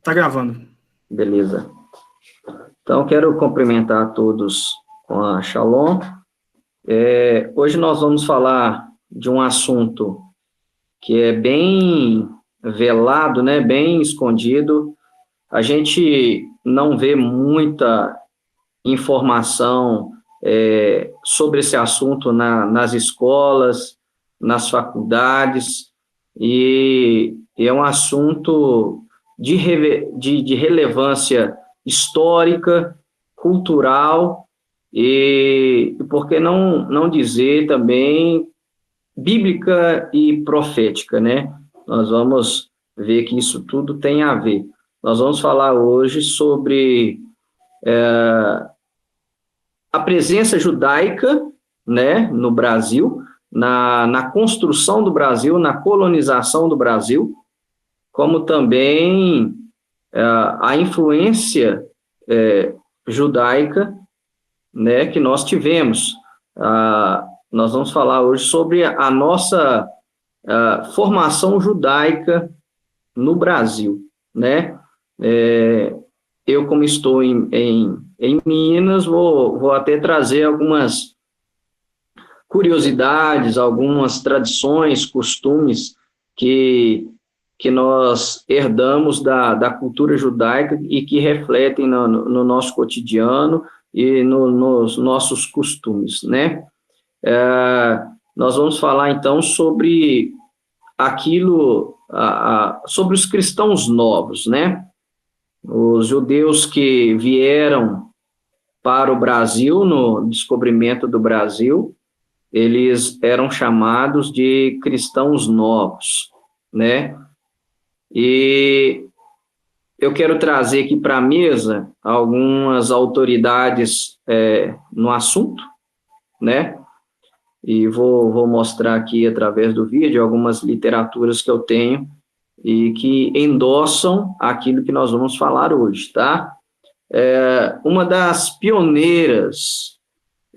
Tá gravando. Beleza. Então, quero cumprimentar a todos com a Shalom. Hoje nós vamos falar de um assunto que é bem velado, né, bem escondido. A gente não vê muita informação sobre esse assunto nas escolas, nas faculdades, e é um assunto de relevância histórica, cultural e por que não dizer também bíblica e profética, né? Nós vamos ver que isso tudo tem a ver. Nós vamos falar hoje sobre a presença judaica, né, no Brasil, na construção do Brasil, na colonização do Brasil, como também a influência judaica, né, que nós tivemos. Nós vamos falar hoje sobre a nossa formação judaica no Brasil, né? Eu, como estou em Minas, vou até trazer algumas curiosidades, algumas tradições, costumes que nós herdamos da cultura judaica e que refletem no nosso cotidiano e nos nossos costumes, né? Nós vamos falar, então, sobre aquilo, sobre os cristãos novos, né? Os judeus que vieram para o Brasil, no descobrimento do Brasil, eles eram chamados de cristãos novos, né? E eu quero trazer aqui para a mesa algumas autoridades no assunto, né? E vou mostrar aqui, através do vídeo, algumas literaturas que eu tenho e que endossam aquilo que nós vamos falar hoje, tá? Uma das pioneiras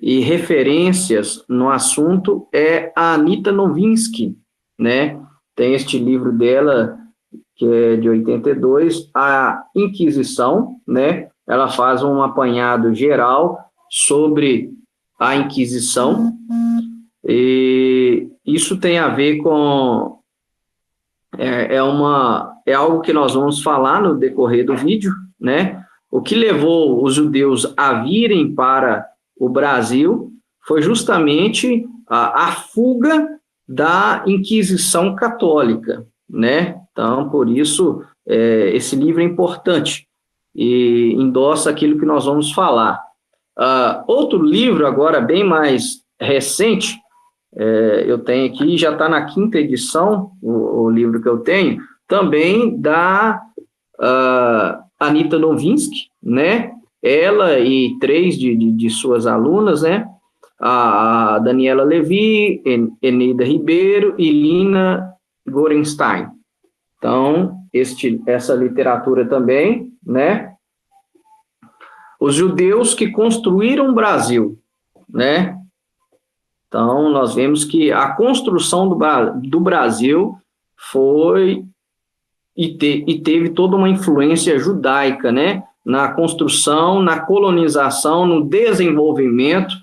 e referências no assunto é a Anita Novinsky, né? Tem este livro dela, que é de 82, A Inquisição, né? Ela faz um apanhado geral sobre a Inquisição, e isso tem a ver com... é algo que nós vamos falar no decorrer do vídeo, né? O que levou os judeus a virem para o Brasil foi justamente a fuga da Inquisição Católica, né? Então, por isso, esse livro é importante e endossa aquilo que nós vamos falar. Outro livro, agora bem mais recente, eu tenho aqui, já está na 5ª edição, o livro que eu tenho, também da Anita Novinsky, né? Ela e 3 de suas alunas, né? A Daniela Levi, Eneida Ribeiro e Lina Gorenstein. Então, essa literatura também, né? Os judeus que construíram o Brasil, né? Então, nós vemos que a construção do Brasil foi e teve toda uma influência judaica, né? Na construção, na colonização, no desenvolvimento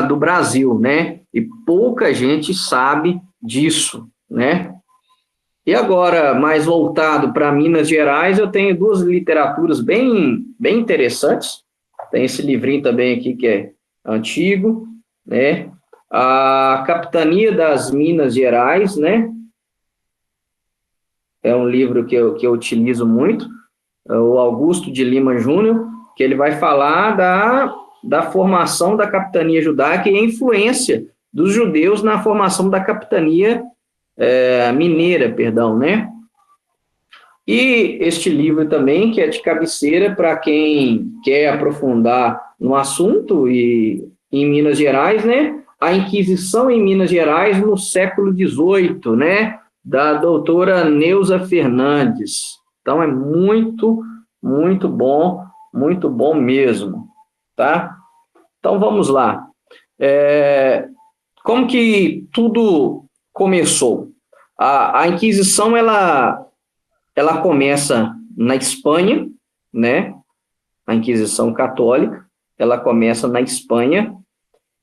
do Brasil, né? E pouca gente sabe disso, né? E agora, mais voltado para Minas Gerais, eu tenho 2 literaturas bem interessantes. Tem esse livrinho também aqui que é antigo, né? A Capitania das Minas Gerais, né? É um livro que eu utilizo muito, o Augusto de Lima Júnior, que ele vai falar da formação da capitania judaica e a influência dos judeus na formação da capitania mineira, perdão, né? E este livro também, que é de cabeceira para quem quer aprofundar no assunto, e em Minas Gerais, né? A Inquisição em Minas Gerais no século XVIII, né? Da doutora Neuza Fernandes. Então, é muito bom mesmo, tá? Então, vamos lá. Como que tudo começou? A Inquisição, ela ela começa na Espanha, né? A Inquisição Católica, ela começa na Espanha,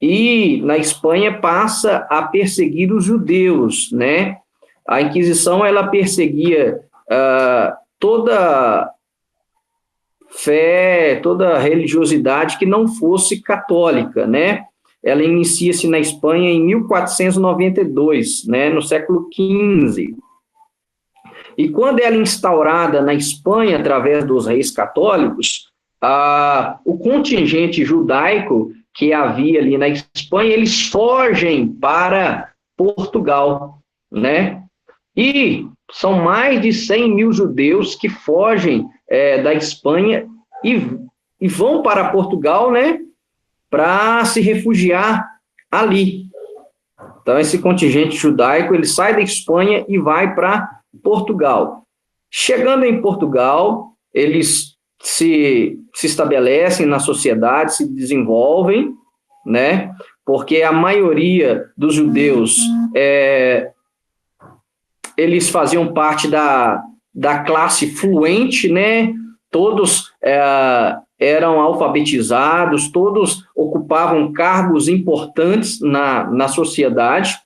e na Espanha passa a perseguir os judeus, né? A Inquisição, ela perseguia toda fé, toda religiosidade que não fosse católica, né? Ela inicia-se na Espanha em 1492, né, no século XV. E quando ela é instaurada na Espanha através dos reis católicos, o contingente judaico que havia ali na Espanha, eles fogem para Portugal, né? E são mais de 100 mil judeus que fogem da Espanha e vão para Portugal, né, para se refugiar ali. Então, esse contingente judaico, ele sai da Espanha e vai para Portugal. Chegando em Portugal, eles se estabelecem na sociedade, se desenvolvem, né, porque a maioria dos judeus eles faziam parte da classe fluente, né? Todos eram alfabetizados, todos ocupavam cargos importantes na sociedade.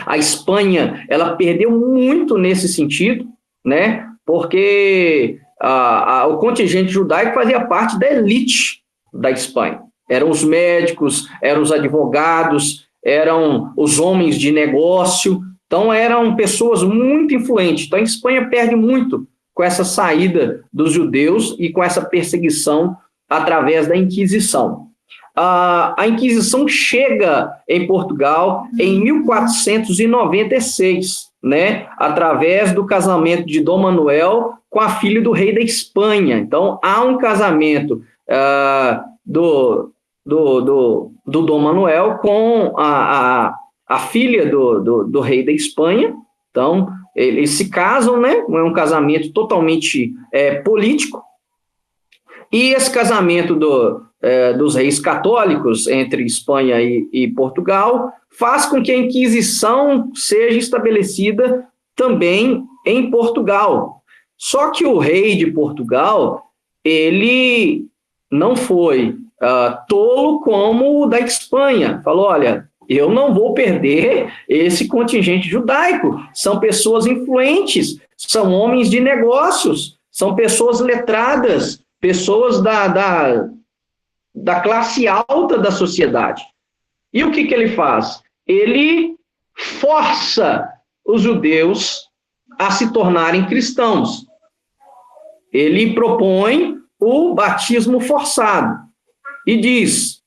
A Espanha, ela perdeu muito nesse sentido, né? Porque o contingente judaico fazia parte da elite da Espanha. Eram os médicos, eram os advogados, eram os homens de negócio. Então, eram pessoas muito influentes. Então, a Espanha perde muito com essa saída dos judeus e com essa perseguição através da Inquisição. A Inquisição chega em Portugal em 1496, né, através do casamento de Dom Manuel com a filha do rei da Espanha. Então, há um casamento do Dom Manuel com a filha do rei da Espanha. Então, eles se casam, né? É um casamento totalmente político. E esse casamento dos reis católicos entre Espanha e Portugal faz com que a Inquisição seja estabelecida também em Portugal. Só que o rei de Portugal, ele não foi tolo como o da Espanha. Falou, olha, eu não vou perder esse contingente judaico. São pessoas influentes, são homens de negócios, são pessoas letradas, pessoas da classe alta da sociedade. E o que ele faz? Ele força os judeus a se tornarem cristãos. Ele propõe o batismo forçado e diz,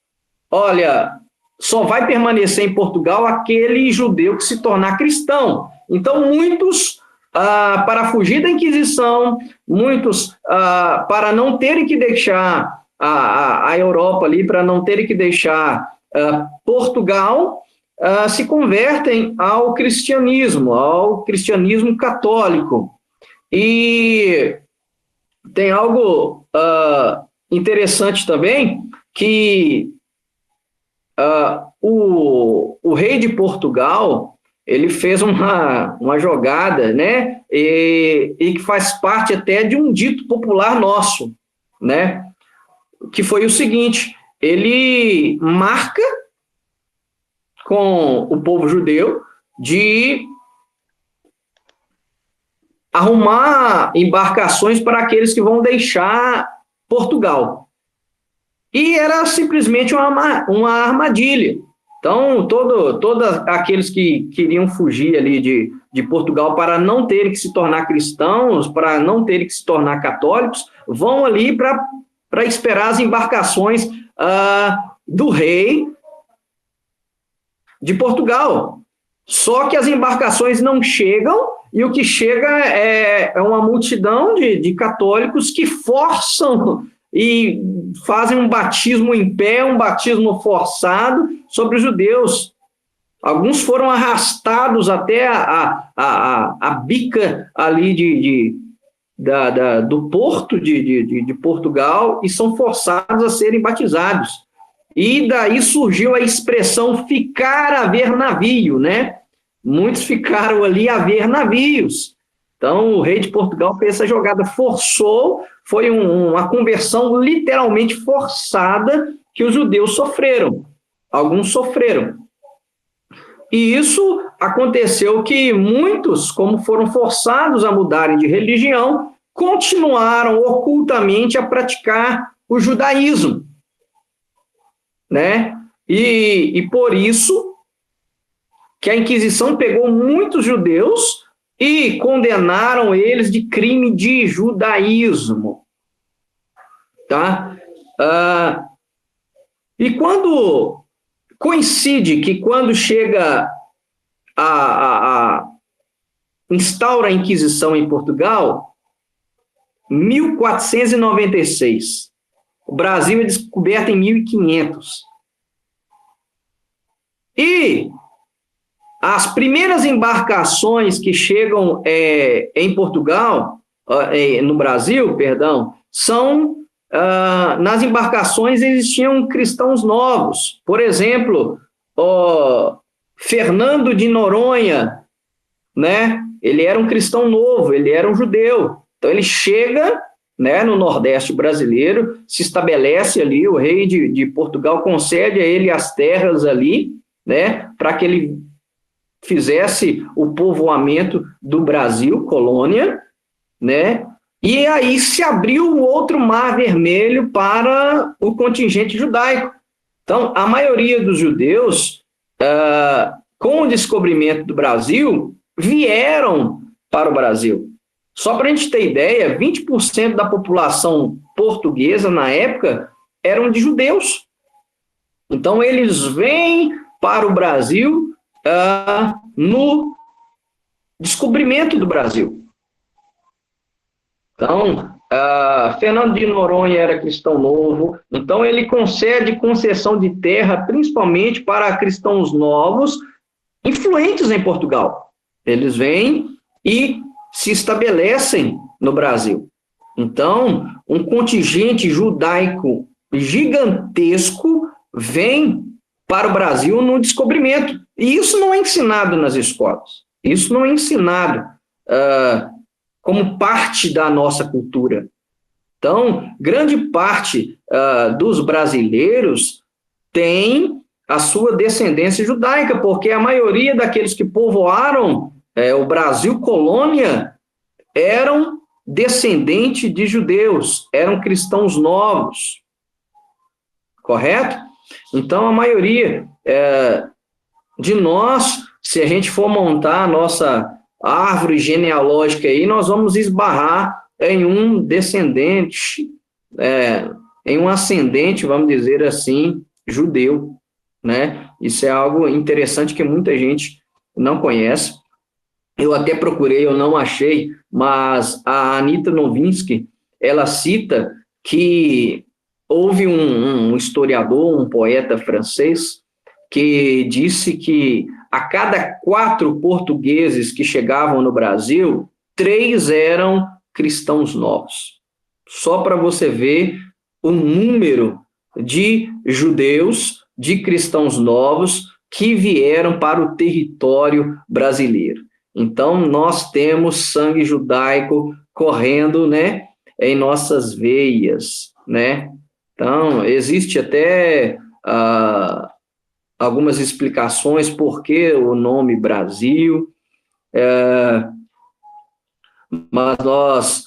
olha, só vai permanecer em Portugal aquele judeu que se tornar cristão. Então, muitos, para fugir da Inquisição, muitos, para não terem que deixar a Europa ali, para não terem que deixar Portugal, se convertem ao cristianismo católico. E tem algo interessante também, que o rei de Portugal, ele fez uma jogada, né, e que faz parte até de um dito popular nosso, né, que foi o seguinte: ele marca com o povo judeu de arrumar embarcações para aqueles que vão deixar Portugal. E era simplesmente uma armadilha. Então, todos aqueles que queriam fugir ali de Portugal para não terem que se tornar cristãos, para não terem que se tornar católicos, vão ali para esperar as embarcações do rei de Portugal. Só que as embarcações não chegam, e o que chega é uma multidão de católicos que forçam e fazem um batismo em pé, um batismo forçado sobre os judeus. Alguns foram arrastados até a bica ali do porto de Portugal e são forçados a serem batizados. E daí surgiu a expressão ficar a ver navio, né? Muitos ficaram ali a ver navios. Então, o rei de Portugal fez essa jogada, forçou, foi uma conversão literalmente forçada que os judeus sofreram. Alguns sofreram. E isso aconteceu que muitos, como foram forçados a mudarem de religião, continuaram ocultamente a praticar o judaísmo, né? E por isso que a Inquisição pegou muitos judeus e condenaram eles de crime de judaísmo, tá? E quando coincide que quando chega instaura a Inquisição em Portugal, 1496. O Brasil é descoberto em 1500. E as primeiras embarcações que chegam em Portugal, no Brasil, perdão, são, nas embarcações existiam cristãos novos. Por exemplo, Fernando de Noronha, né? Ele era um cristão novo, ele era um judeu. Então ele chega, né, no Nordeste brasileiro, se estabelece ali, o rei de Portugal concede a ele as terras ali, né, para que ele fizesse o povoamento do Brasil, colônia, né, e aí se abriu um outro mar vermelho para o contingente judaico. Então, a maioria dos judeus, com o descobrimento do Brasil, vieram para o Brasil. Só para a gente ter ideia, 20% da população portuguesa, na época, eram de judeus. Então, eles vêm para o Brasil no descobrimento do Brasil. Então, Fernando de Noronha era cristão novo, então ele concede concessão de terra, principalmente para cristãos novos, influentes em Portugal. Eles vêm e se estabelecem no Brasil. Então, um contingente judaico gigantesco vem para o Brasil no descobrimento. E isso não é ensinado nas escolas. Isso não é ensinado como parte da nossa cultura. Então, grande parte dos brasileiros tem a sua descendência judaica, porque a maioria daqueles que povoaram o Brasil colônia eram descendentes de judeus, eram cristãos novos, correto? Então, a maioria de nós, se a gente for montar a nossa árvore genealógica aí, nós vamos esbarrar em um descendente, em um ascendente, vamos dizer assim, judeu, né? Isso é algo interessante que muita gente não conhece. Eu até procurei, eu não achei, mas a Anita Novinsky, ela cita que houve um historiador, um poeta francês, que disse que a cada 4 portugueses que chegavam no Brasil, 3 eram cristãos novos. Só para você ver o número de judeus, de cristãos novos, que vieram para o território brasileiro. Então, nós temos sangue judaico correndo, né, em nossas veias, né? Então, existe até algumas explicações por que o nome Brasil, mas nós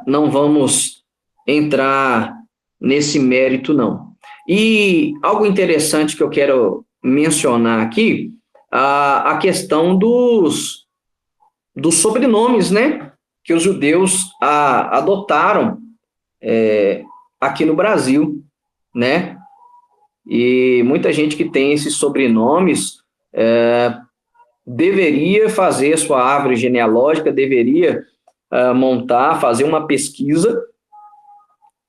não vamos entrar nesse mérito, não. E algo interessante que eu quero mencionar aqui, a questão dos sobrenomes, né, que os judeus adotaram aqui no Brasil, né? E muita gente que tem esses sobrenomes deveria fazer sua árvore genealógica, deveria fazer uma pesquisa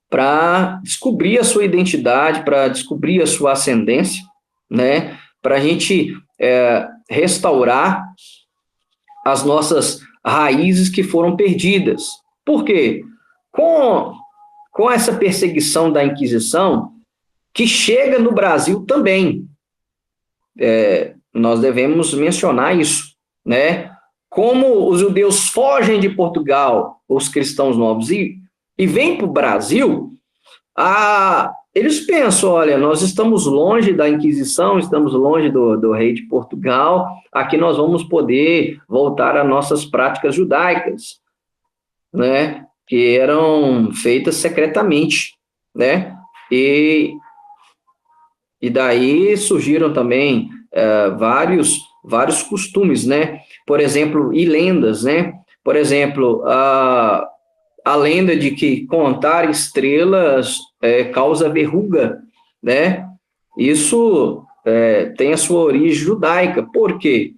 para descobrir a sua identidade, para descobrir a sua ascendência, né? Para a gente restaurar as nossas raízes que foram perdidas. Por quê? Com essa perseguição da Inquisição, que chega no Brasil também, nós devemos mencionar isso, né? como os judeus fogem de Portugal, os cristãos novos, e vêm para o Brasil, eles pensam, olha, nós estamos longe da Inquisição, estamos longe do rei de Portugal, aqui nós vamos poder voltar às nossas práticas judaicas, né, que eram feitas secretamente, né, e daí surgiram também vários costumes, né, por exemplo, e lendas, né, por exemplo, a lenda de que contar estrelas causa verruga, né? Isso tem a sua origem judaica. Por quê?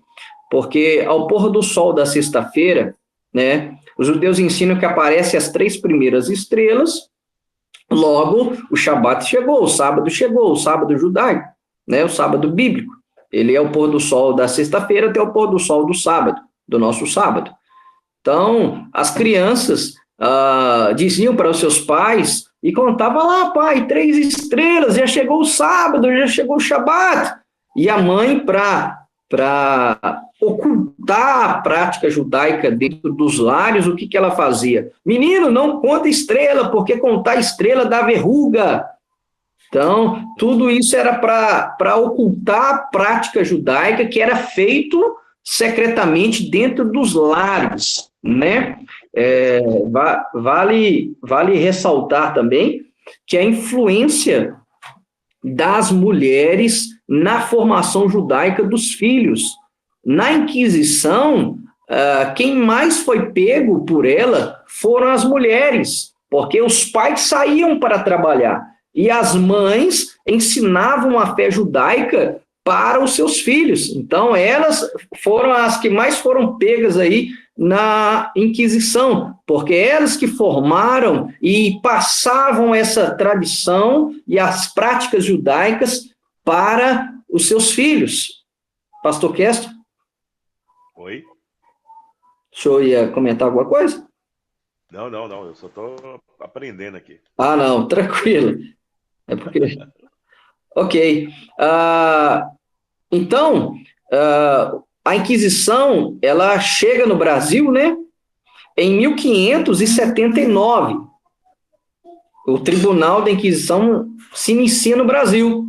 Porque ao pôr do sol da sexta-feira, né, os judeus ensinam que aparecem as 3 primeiras estrelas, logo o Shabat chegou, o sábado judaico, né, o sábado bíblico. Ele é o pôr do sol da sexta-feira até o pôr do sol do sábado, do nosso sábado. Então, as crianças diziam para os seus pais e contavam lá, pai, 3 estrelas, já chegou o sábado, já chegou o Shabat. E a mãe, para ocultar a prática judaica dentro dos lares, o que ela fazia? Menino, não conta estrela, porque contar estrela dá verruga. Então, tudo isso era para ocultar a prática judaica que era feito secretamente dentro dos lares, né? Vale ressaltar também que a influência das mulheres na formação judaica dos filhos. Na Inquisição, quem mais foi pego por ela foram as mulheres, porque os pais saíam para trabalhar e as mães ensinavam a fé judaica para os seus filhos. Então, elas foram as que mais foram pegas aí na Inquisição, porque elas que formaram e passavam essa tradição e as práticas judaicas para os seus filhos. Pastor Castro? Oi? O senhor ia comentar alguma coisa? Não, eu só estou aprendendo aqui. Não, tranquilo. É porque... Ok. Então, a Inquisição, ela chega no Brasil, né, em 1579. O Tribunal da Inquisição se inicia no Brasil.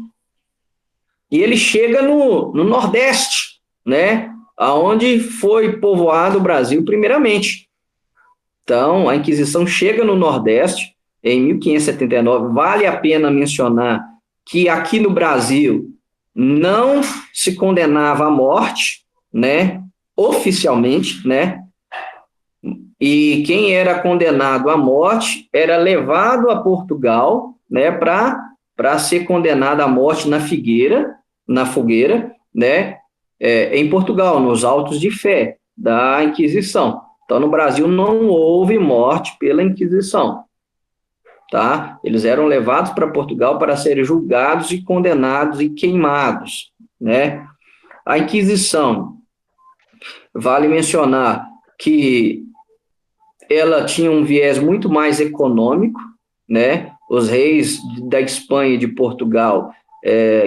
E ele chega no Nordeste, né, aonde foi povoado o Brasil primeiramente. Então, a Inquisição chega no Nordeste em 1579. Vale a pena mencionar que aqui no Brasil não se condenava à morte, né, oficialmente, né, e quem era condenado à morte era levado a Portugal, né, para ser condenado à morte na fogueira, né, em Portugal, nos autos de fé da Inquisição. Então, no Brasil não houve morte pela Inquisição. Tá? Eles eram levados para Portugal para serem julgados e condenados e queimados, né? A Inquisição, vale mencionar que ela tinha um viés muito mais econômico, né? Os reis da Espanha e de Portugal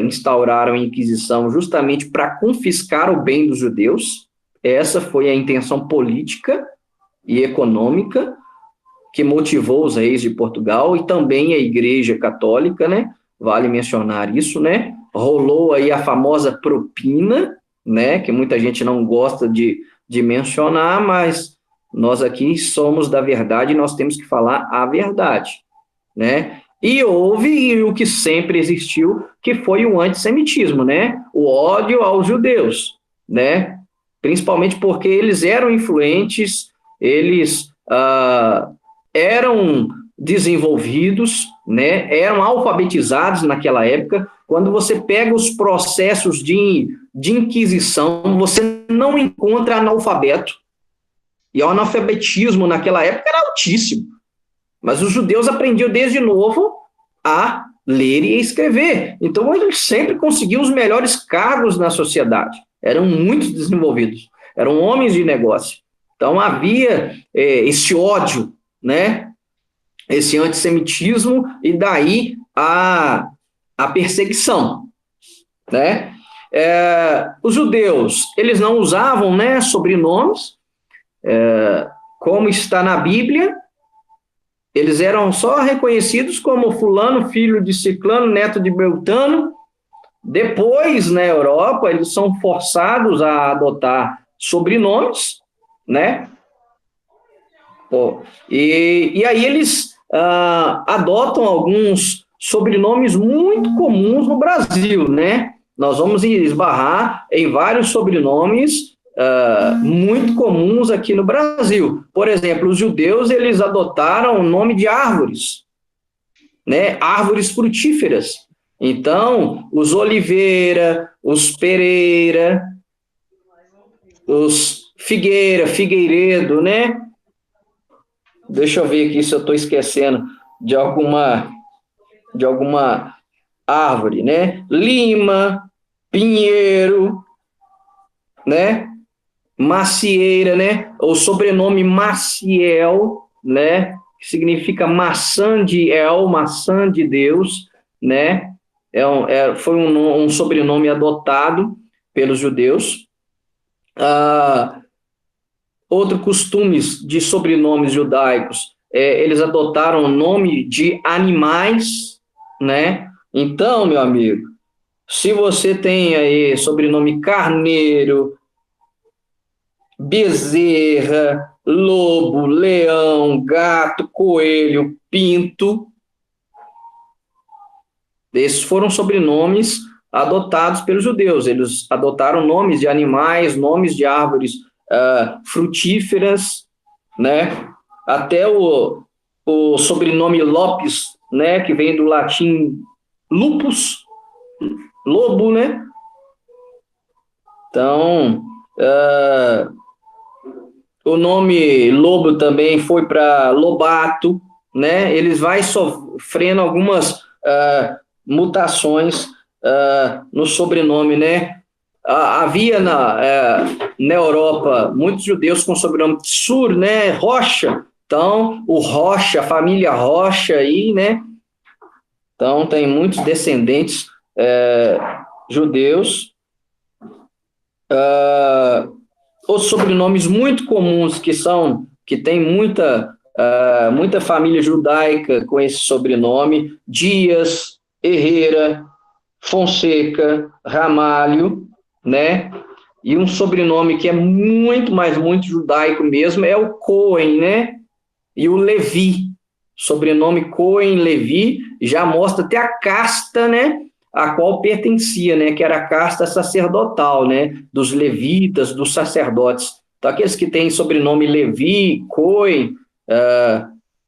instauraram a Inquisição justamente para confiscar o bem dos judeus. Essa foi a intenção política e econômica que motivou os reis de Portugal e também a Igreja Católica, né? Vale mencionar isso, né? Rolou aí a famosa propina, né? Que muita gente não gosta de mencionar, mas nós aqui somos da verdade e nós temos que falar a verdade, né? E houve o que sempre existiu, que foi o antissemitismo, né? O ódio aos judeus, né? Principalmente porque eles eram influentes, eles eram desenvolvidos, né, eram alfabetizados naquela época. Quando você pega os processos de inquisição, você não encontra analfabeto. E o analfabetismo naquela época era altíssimo. Mas os judeus aprendiam desde novo a ler e escrever. Então, eles sempre conseguiam os melhores cargos na sociedade. Eram muito desenvolvidos. Eram homens de negócio. Então, havia esse ódio, né? Esse antissemitismo e daí a perseguição, né? Os judeus, eles não usavam, né, sobrenomes, como está na Bíblia, eles eram só reconhecidos como fulano, filho de ciclano, neto de Beltano. Depois, na Europa, eles são forçados a adotar sobrenomes, né? Pô, e aí eles adotam alguns sobrenomes muito comuns no Brasil, né? Nós vamos esbarrar em vários sobrenomes muito comuns aqui no Brasil. Por exemplo, os judeus, eles adotaram o nome de árvores, né? Árvores frutíferas. Então, os Oliveira, os Pereira, os Figueira, Figueiredo, né? Deixa eu ver aqui se eu estou esquecendo de alguma árvore, né? Lima, Pinheiro, né? Macieira, né? O sobrenome Maciel, né? Que significa maçã de El, maçã de Deus, né? Foi um sobrenome adotado pelos judeus. Outro costumes de sobrenomes judaicos, eles adotaram o nome de animais, né? Então, meu amigo, se você tem aí sobrenome Carneiro, Bezerra, Lobo, Leão, Gato, Coelho, Pinto, esses foram sobrenomes adotados pelos judeus. Eles adotaram nomes de animais, nomes de árvores frutíferas, né? Até o sobrenome Lopes, né? Que vem do latim lupus, lobo, né? Então, o nome Lobo também foi para Lobato, né? Eles vai sofrendo algumas mutações no sobrenome, né? Havia na Europa muitos judeus com sobrenome Tsur, né? Rocha. Então, o Rocha, a família Rocha aí, né? Então, tem muitos descendentes judeus. Os sobrenomes muito comuns que tem muita família judaica com esse sobrenome: Dias, Herrera, Fonseca, Ramalho, né? E um sobrenome que é muito, mas muito judaico mesmo é o Cohen, né? E o Levi, sobrenome Cohen, Levi, já mostra até a casta, né? A qual pertencia, né? Que era a casta sacerdotal, né? Dos levitas, dos sacerdotes. Então, aqueles que têm sobrenome Levi, Cohen,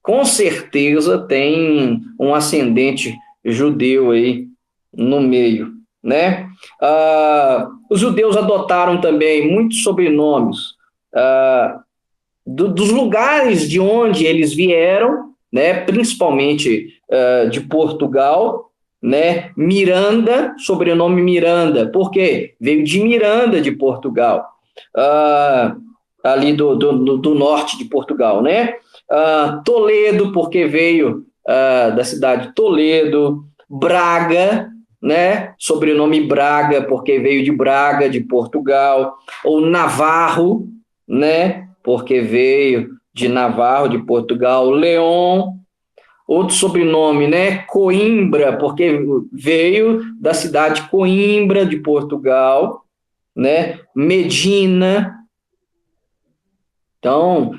com certeza tem um ascendente judeu aí no meio, né? Os judeus adotaram também muitos sobrenomes dos lugares de onde eles vieram, né? Principalmente de Portugal, né? Miranda, sobrenome Miranda, por quê? Veio de Miranda, de Portugal, ali do norte de Portugal, né? Toledo, porque veio da cidade de Toledo. Braga, né? Sobrenome Braga, porque veio de Braga, de Portugal. Ou Navarro, né? Porque veio de Navarro, de Portugal. Leon, outro sobrenome, né? Coimbra, porque veio da cidade de Coimbra, de Portugal, né? Medina. Então,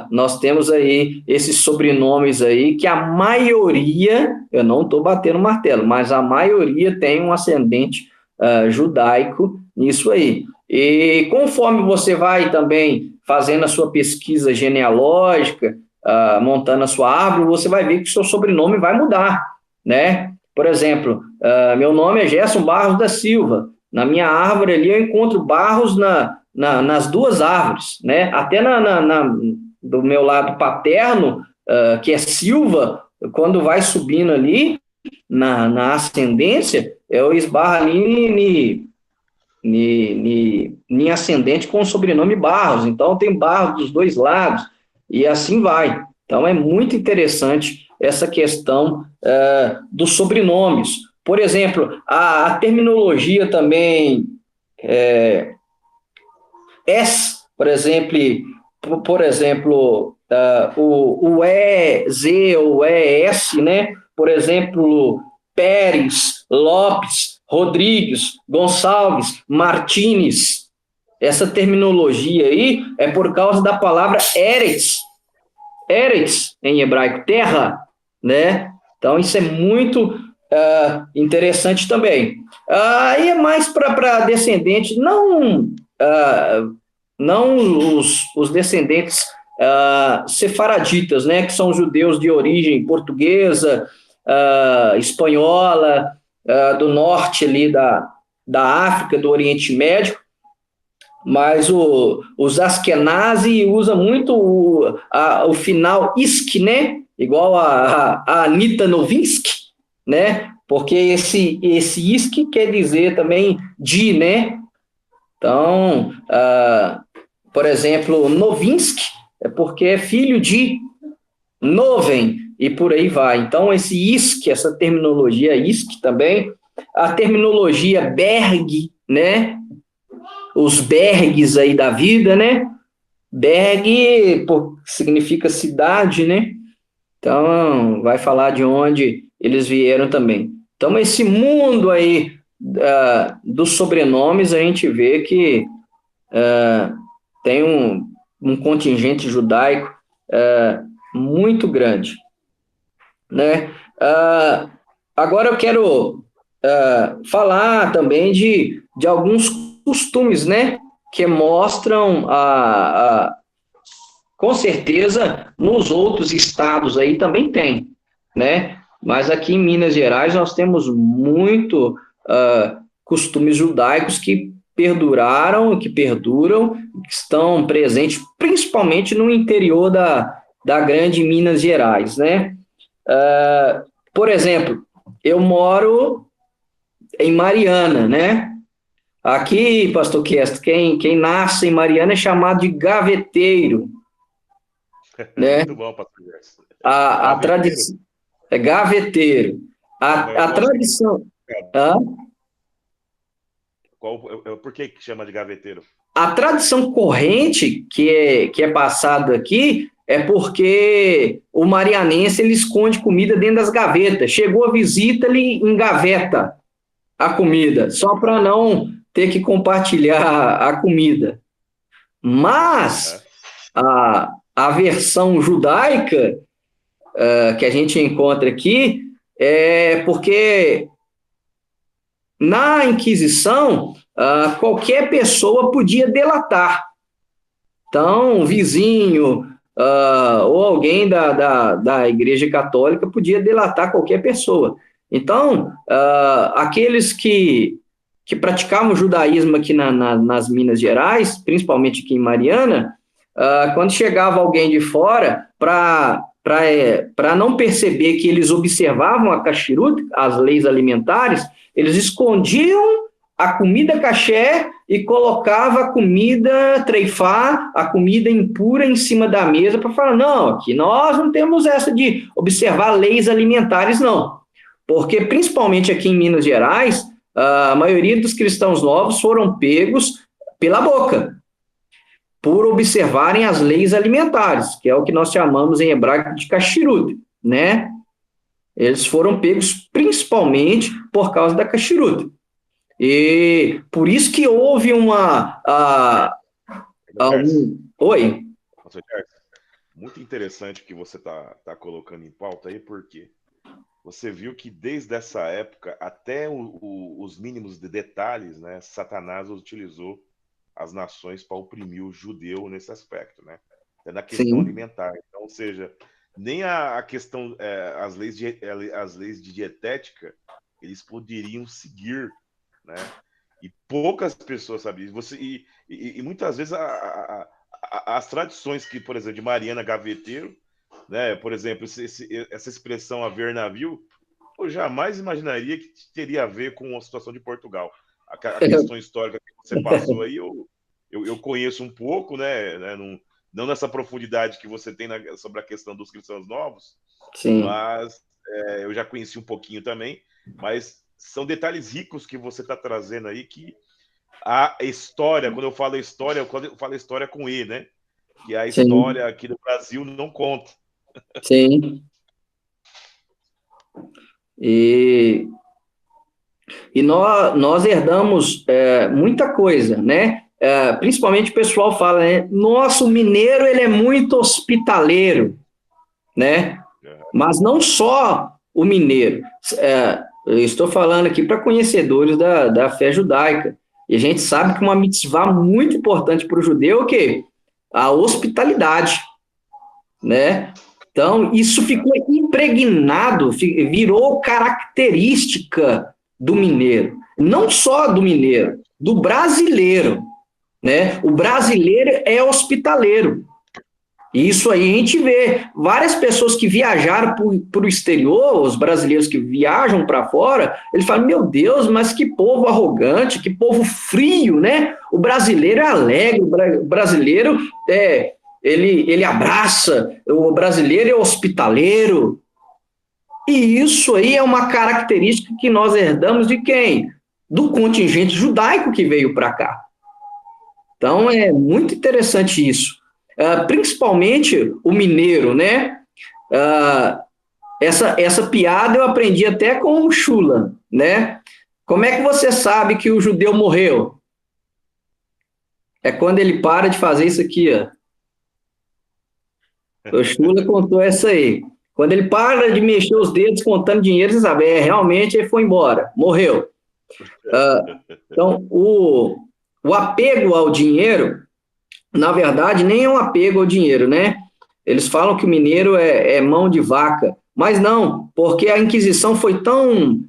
nós temos aí esses sobrenomes aí que a maioria, eu não estou batendo martelo, mas a maioria tem um ascendente judaico nisso aí. E conforme você vai também fazendo a sua pesquisa genealógica, montando a sua árvore, você vai ver que o seu sobrenome vai mudar, né? Por exemplo, meu nome é Gerson Barros da Silva. Na minha árvore ali eu encontro Barros nas duas árvores, né? Até do meu lado paterno, que é Silva, quando vai subindo ali na ascendência, eu esbarro ali em ascendente com o sobrenome Barros. Então tem Barros dos dois lados e assim vai. Então é muito interessante essa questão dos sobrenomes. Por exemplo, a terminologia também por exemplo, por exemplo, o EZ ou ES, né? Por exemplo, Pérez, Lopes, Rodrigues, Gonçalves, Martínez. Essa terminologia aí é por causa da palavra Eretz, Eretz em hebraico, terra, né? Então isso é muito interessante também. Aí é mais para descendentes, não os descendentes sefaraditas, né, que são judeus de origem portuguesa, espanhola, do norte ali da África, do Oriente Médio, mas os Askenazi usa muito o final isk, né, igual a Anita Novinsky, né, porque esse isk quer dizer também de, né, então, por exemplo, Novinsky é porque é filho de Noven, e por aí vai. Então, esse ISK, essa terminologia ISK também, a terminologia Berg, né? Os Bergs aí da vida, né? Berg significa cidade, né? Então, vai falar de onde eles vieram também. Então, esse mundo aí dos sobrenomes, a gente vê que tem um contingente judaico muito grande, né? Agora eu quero falar também de alguns costumes, né? Que mostram com certeza nos outros estados aí também tem, né? Mas aqui em Minas Gerais nós temos muito costumes judaicos que perduraram, que perduram, que estão presentes principalmente no interior da grande Minas Gerais, né? Por exemplo, eu moro em Mariana, né? Aqui, pastor Kester, quem nasce em Mariana é chamado de gaveteiro, né? Muito bom, Pastor Gerson. A Gaveteiro? tradição é gaveteiro. Mas A qual o tradição, significado? hã? Por que chama de gaveteiro? A tradição corrente que é passada aqui é porque o marianense ele esconde comida dentro das gavetas. Chegou a visita, ele engaveta a comida, só para não ter que compartilhar a comida. Aham. Mas a versão judaica que a gente encontra aqui é porque na Inquisição qualquer pessoa podia delatar. Então, um vizinho ou alguém da Igreja Católica podia delatar qualquer pessoa. Então, aqueles que praticavam o judaísmo aqui nas Minas Gerais, principalmente aqui em Mariana, quando chegava alguém de fora, para não perceber que eles observavam a kashrut, as leis alimentares, eles escondiam a comida caché e colocava a comida treifá, a comida impura em cima da mesa para falar, não, aqui nós não temos essa de observar leis alimentares, não. Porque, principalmente aqui em Minas Gerais, a maioria dos cristãos novos foram pegos pela boca, por observarem as leis alimentares, que é o que nós chamamos em hebraico de kashrut, né? Eles foram pegos principalmente por causa da kashrut. E por isso que houve Gerson, Oi? Pastor Gerson, muito interessante o que você tá colocando em pauta aí, porque você viu que desde essa época, até os mínimos de detalhes, né, Satanás utilizou as nações para oprimir o judeu nesse aspecto, né? Até na questão Sim. alimentar. Então, ou seja, nem a questão, as leis de dietética, eles poderiam seguir, né? E poucas pessoas sabiam. E muitas vezes as tradições que, por exemplo, de Mariana Gaveteiro, né? Por exemplo, essa expressão haver navio, eu jamais imaginaria que teria a ver com a situação de Portugal. A questão histórica que você passou aí, eu conheço um pouco, né? Não nessa profundidade que você tem sobre a questão dos cristãos novos, Sim. mas eu já conheci um pouquinho também. Mas são detalhes ricos que você está trazendo aí que a história, quando eu falo história com E, né? que a Sim. história aqui do Brasil não conta. Sim. E nós herdamos muita coisa, né? Principalmente o pessoal fala, né? Nossa, o mineiro ele é muito hospitaleiro, né? Mas não só o mineiro. Eu estou falando aqui para conhecedores da fé judaica. E a gente sabe que uma mitzvah muito importante para o judeu é o quê? A hospitalidade, né? Então, isso ficou impregnado, virou característica do mineiro. Não só do mineiro, do brasileiro, né? O brasileiro é hospitaleiro. E isso aí a gente vê várias pessoas que viajaram para o exterior, os brasileiros que viajam para fora, eles falam, meu Deus, mas que povo arrogante, que povo frio, né? O brasileiro é alegre, o brasileiro ele abraça, o brasileiro é hospitaleiro. E isso aí é uma característica que nós herdamos de quem? Do contingente judaico que veio para cá. Então, é muito interessante isso. Principalmente o mineiro, né? Essa piada eu aprendi até com o Chula, né? Como é que você sabe que o judeu morreu? É quando ele para de fazer isso aqui, ó. O Chula contou essa aí. Quando ele para de mexer os dedos contando dinheiro, você sabe, realmente ele foi embora, morreu. Então, o apego ao dinheiro, na verdade, nem é um apego ao dinheiro, né? Eles falam que o mineiro é mão de vaca, mas não, porque a Inquisição foi tão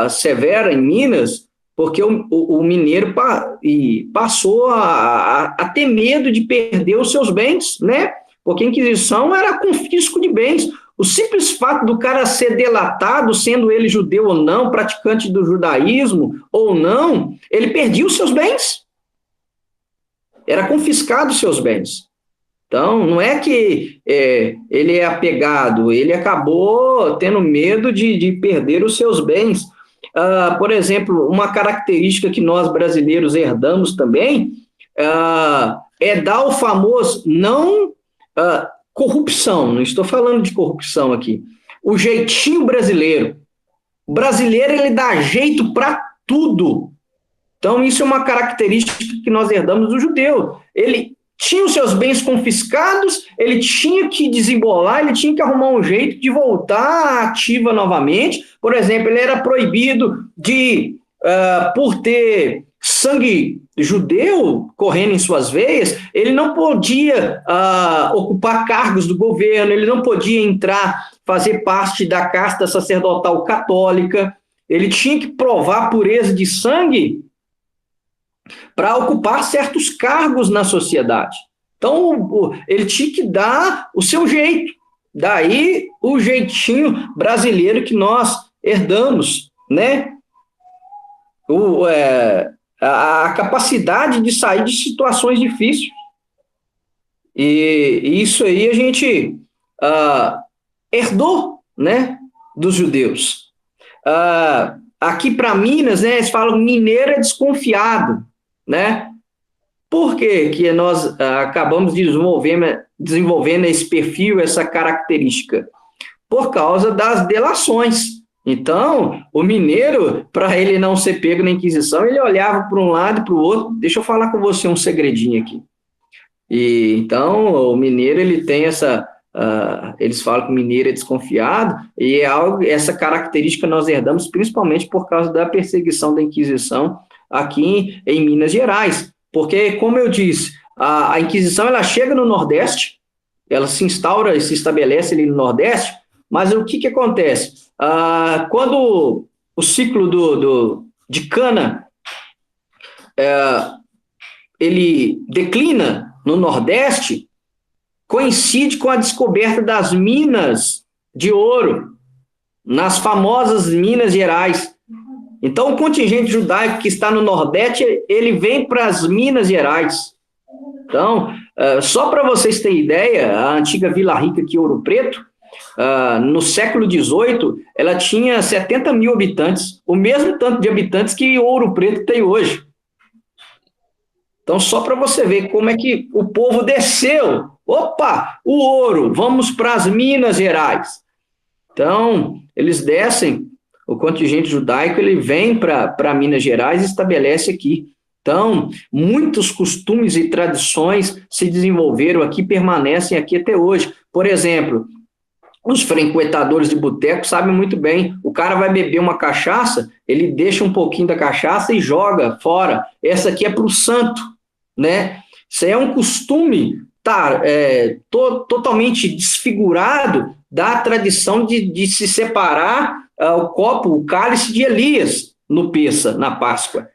severa em Minas, porque o mineiro passou a ter medo de perder os seus bens, né? Porque a Inquisição era confisco de bens. O simples fato do cara ser delatado, sendo ele judeu ou não, praticante do judaísmo ou não, ele perdia os seus bens. Era confiscado os seus bens. Então, não é que ele é apegado, ele acabou tendo medo de perder os seus bens. Por exemplo, uma característica que nós brasileiros herdamos também é dar o famoso não corrupção, não estou falando de corrupção aqui, o jeitinho brasileiro. O brasileiro, ele dá jeito para tudo. Então, isso é uma característica que nós herdamos do judeu. Ele tinha os seus bens confiscados, ele tinha que desembolar, ele tinha que arrumar um jeito de voltar à ativa novamente. Por exemplo, ele era proibido por ter sangue judeu correndo em suas veias, ele não podia ocupar cargos do governo, ele não podia fazer parte da casta sacerdotal católica, ele tinha que provar pureza de sangue para ocupar certos cargos na sociedade. Então, ele tinha que dar o seu jeito. Daí, o jeitinho brasileiro que nós herdamos, né? A capacidade de sair de situações difíceis. E isso aí a gente herdou, né, dos judeus. Aqui para Minas, né, eles falam mineiro é desconfiado, né? Por que nós acabamos desenvolvendo esse perfil, essa característica? Por causa das delações. Então, o mineiro, para ele não ser pego na Inquisição, ele olhava para um lado e para o outro. Deixa eu falar com você um segredinho aqui. Então, o mineiro, ele tem eles falam que o mineiro é desconfiado, e essa característica nós herdamos principalmente por causa da perseguição da Inquisição aqui em Minas Gerais. Porque, como eu disse, a Inquisição ela chega no Nordeste, ela se instaura e se estabelece ali no Nordeste, mas o que acontece? Quando o ciclo de cana ele declina no Nordeste, coincide com a descoberta das minas de ouro, nas famosas Minas Gerais. Então, o contingente judaico que está no Nordeste, ele vem para as Minas Gerais. Então, só para vocês terem ideia, a antiga Vila Rica aqui, Ouro Preto, no século XVIII, ela tinha 70 mil habitantes, o mesmo tanto de habitantes que Ouro Preto tem hoje. Então, só para você ver como é que o povo desceu. Opa, o ouro, vamos para as Minas Gerais. Então, eles descem, o contingente judaico ele vem para Minas Gerais e estabelece aqui. Então, muitos costumes e tradições se desenvolveram aqui, permanecem aqui até hoje. Por exemplo, os frequentadores de boteco sabem muito bem, o cara vai beber uma cachaça, ele deixa um pouquinho da cachaça e joga fora. Essa aqui é para o santo, né? Isso é um costume totalmente desfigurado da tradição de se separar o copo, o cálice de Elias no Pêssah, na Páscoa.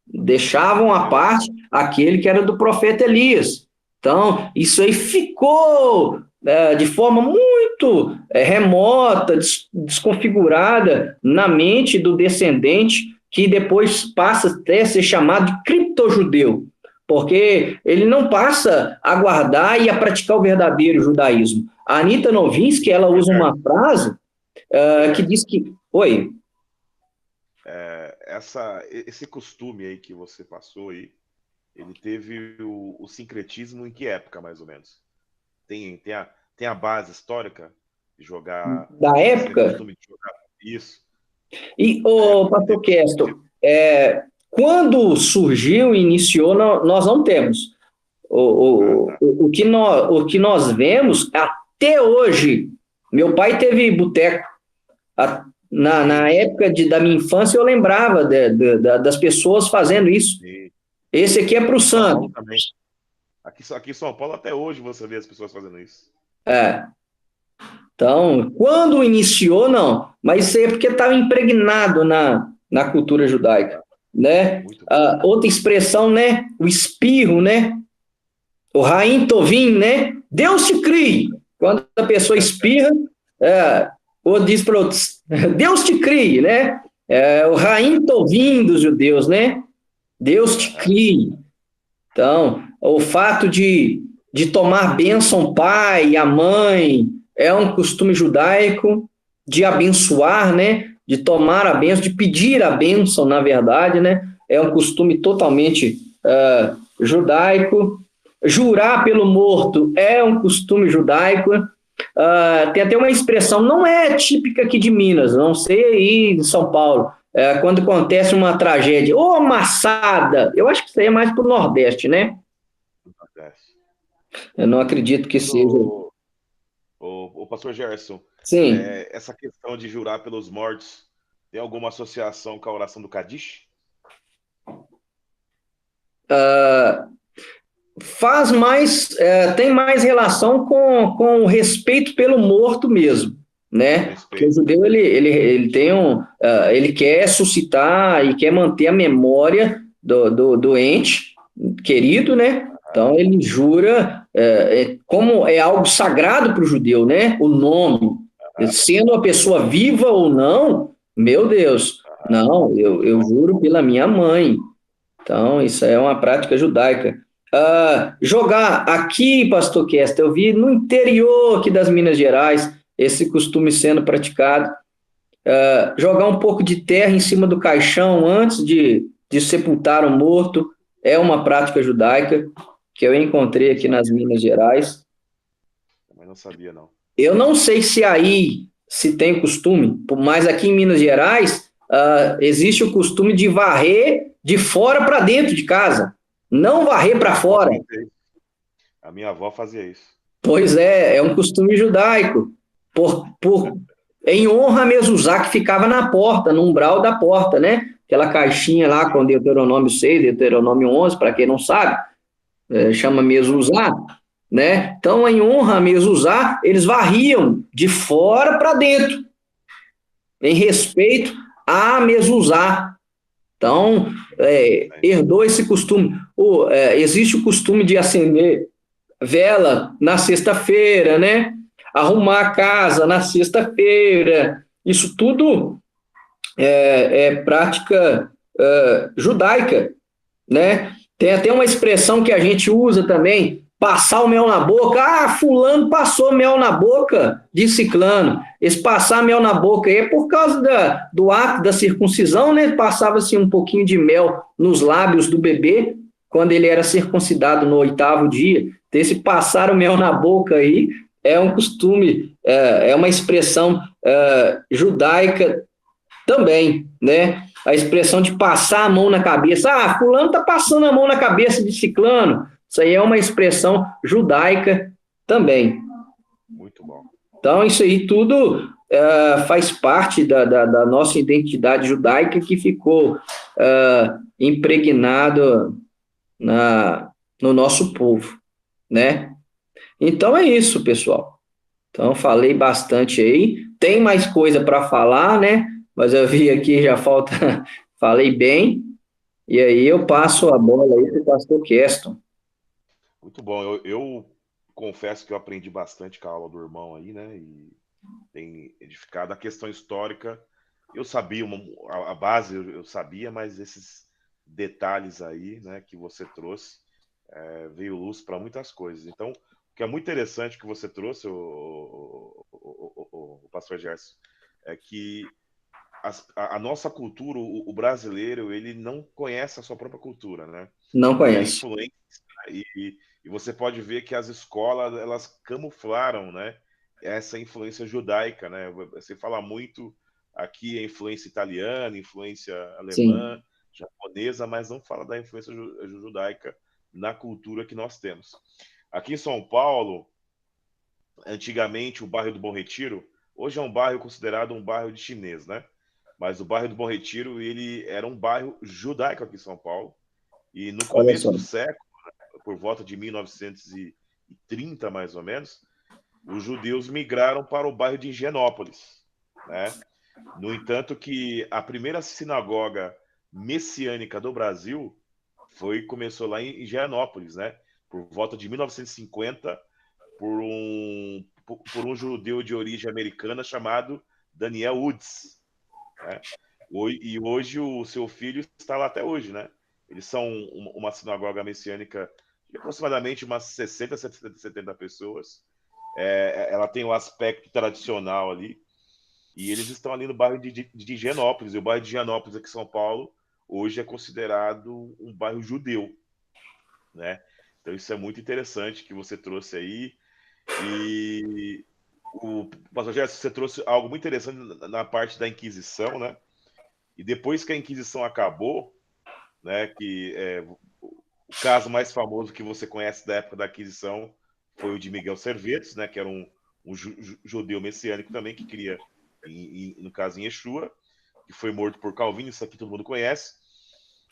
Deixavam à parte aquele que era do profeta Elias. Então, isso aí ficou de forma muito remota, desconfigurada na mente do descendente, que depois passa até a ser chamado de criptojudeu, porque ele não passa a guardar e a praticar o verdadeiro judaísmo. A Anita Novinsky, ela usa uma frase que diz que... Oi? Esse costume aí que você passou aí, ele teve o sincretismo em que época, mais ou menos? Tem a base histórica de jogar... Da época? Costume de jogar isso. E, pastor Keston, quando surgiu e iniciou, nós não temos. O que nós vemos até hoje, meu pai teve boteco. Na época da minha infância, eu lembrava das pessoas fazendo isso. Sim. Esse aqui é para o santo. Aqui em São Paulo, até hoje, você vê as pessoas fazendo isso. Então, quando iniciou, não. Mas isso aí é porque estava impregnado na cultura judaica. Né? Outra expressão, né? O espirro, né? O Raim Tovim, né? Deus te crie. Quando a pessoa espirra, ou diz para outros, Deus te crie, né? O Raim Tovim dos judeus, né? Deus te crie. Então, o fato de tomar bênção pai e a mãe é um costume judaico, de abençoar, né? De tomar a bênção, de pedir a bênção, na verdade, né? É um costume totalmente judaico. Jurar pelo morto é um costume judaico. Tem até uma expressão, não é típica aqui de Minas, não sei aí de São Paulo, quando acontece uma tragédia, maçada, eu acho que isso aí é mais para o Nordeste, né? Nordeste. Eu não acredito que seja. O pastor Gerson, sim. Essa questão de jurar pelos mortos, tem alguma associação com a oração do Kadish? Faz mais, tem mais relação com o respeito pelo morto mesmo, né? Porque o judeu ele tem ele quer suscitar e quer manter a memória do ente querido, né? Então ele jura, como é algo sagrado para o judeu, né? O nome, sendo a pessoa viva ou não, meu Deus, não, eu juro pela minha mãe. Então isso é uma prática judaica. Jogar aqui, pastor Kester, eu vi no interior aqui das Minas Gerais esse costume sendo praticado, jogar um pouco de terra em cima do caixão antes de sepultar o morto é uma prática judaica que eu encontrei aqui nas Minas Gerais. Mas não sabia, não. Eu não sei se aí se tem costume, mas aqui em Minas Gerais existe o costume de varrer de fora para dentro de casa. Não varrer para fora. A minha avó fazia isso. Pois é um costume judaico. Em honra a Mezuzá, que ficava na porta, no umbral da porta, né? Aquela caixinha lá com Deuteronômio 6, Deuteronômio 11, para quem não sabe, chama Mezuzá, né? Então, em honra a Mezuzá, eles varriam de fora para dentro, em respeito a Mezuzá. Então, herdou esse costume. Existe o costume de acender vela na sexta-feira, né? Arrumar a casa na sexta-feira. Isso tudo é prática judaica, né? Tem até uma expressão que a gente usa também, passar o mel na boca. Fulano passou mel na boca de ciclano. Esse passar mel na boca aí é por causa do ato da circuncisão, né? Passava-se um pouquinho de mel nos lábios do bebê quando ele era circuncidado no 8º dia. Então, esse passar o mel na boca aí é um costume, é uma expressão judaica também, né? A expressão de passar a mão na cabeça. Ah, fulano está passando a mão na cabeça de ciclano. Isso aí é uma expressão judaica também. Muito bom. Então, isso aí tudo faz parte da nossa identidade judaica que ficou impregnado no nosso povo, né? Então, é isso, pessoal. Então, falei bastante aí. Tem mais coisa para falar, né? Mas eu vi aqui, já falta. Falei bem. E aí eu passo a bola aí para o pastor Keston. Muito bom. Eu confesso que eu aprendi bastante com a aula do irmão aí, né? E tem edificado. A questão histórica, eu sabia, a base eu sabia, mas esses detalhes aí, né, que você trouxe, veio luz para muitas coisas. Então, o que é muito interessante que você trouxe, o pastor Gerson, é que a nossa cultura, o brasileiro, ele não conhece a sua própria cultura, né? Não E a conhece. influência, e você pode ver que as escolas, elas camuflaram, né, essa influência judaica, né? Você fala muito aqui a influência italiana, influência alemã, Sim. japonesa, mas não fala da influência judaica na cultura que nós temos. Aqui em São Paulo, antigamente o bairro do Bom Retiro, hoje é um bairro considerado um bairro de chinês, né? Mas o bairro do Bom Retiro, ele era um bairro judaico aqui em São Paulo. E no Olha começo só. do século, por volta de 1930, mais ou menos, os judeus migraram para o bairro de Higienópolis, né? No entanto, que a primeira sinagoga messiânica do Brasil começou lá em Higienópolis, né? Por volta de 1950, por um judeu de origem americana chamado Daniel Woods, né? E hoje o seu filho está lá até hoje, né? Eles são uma sinagoga messiânica de aproximadamente umas 60, 70 pessoas. Ela tem um aspecto tradicional ali. E eles estão ali no bairro de Higienópolis. E o bairro de Higienópolis, aqui em São Paulo, hoje é considerado um bairro judeu, né? Então isso é muito interessante que você trouxe aí. E o pastor Gerson, você trouxe algo muito interessante na parte da Inquisição, né? E depois que a Inquisição acabou, né, o caso mais famoso que você conhece da época da Inquisição foi o de Miguel Servetos, né, que era um judeu messiânico também, que cria, no caso, em Yeshua, que foi morto por Calvino, isso aqui todo mundo conhece.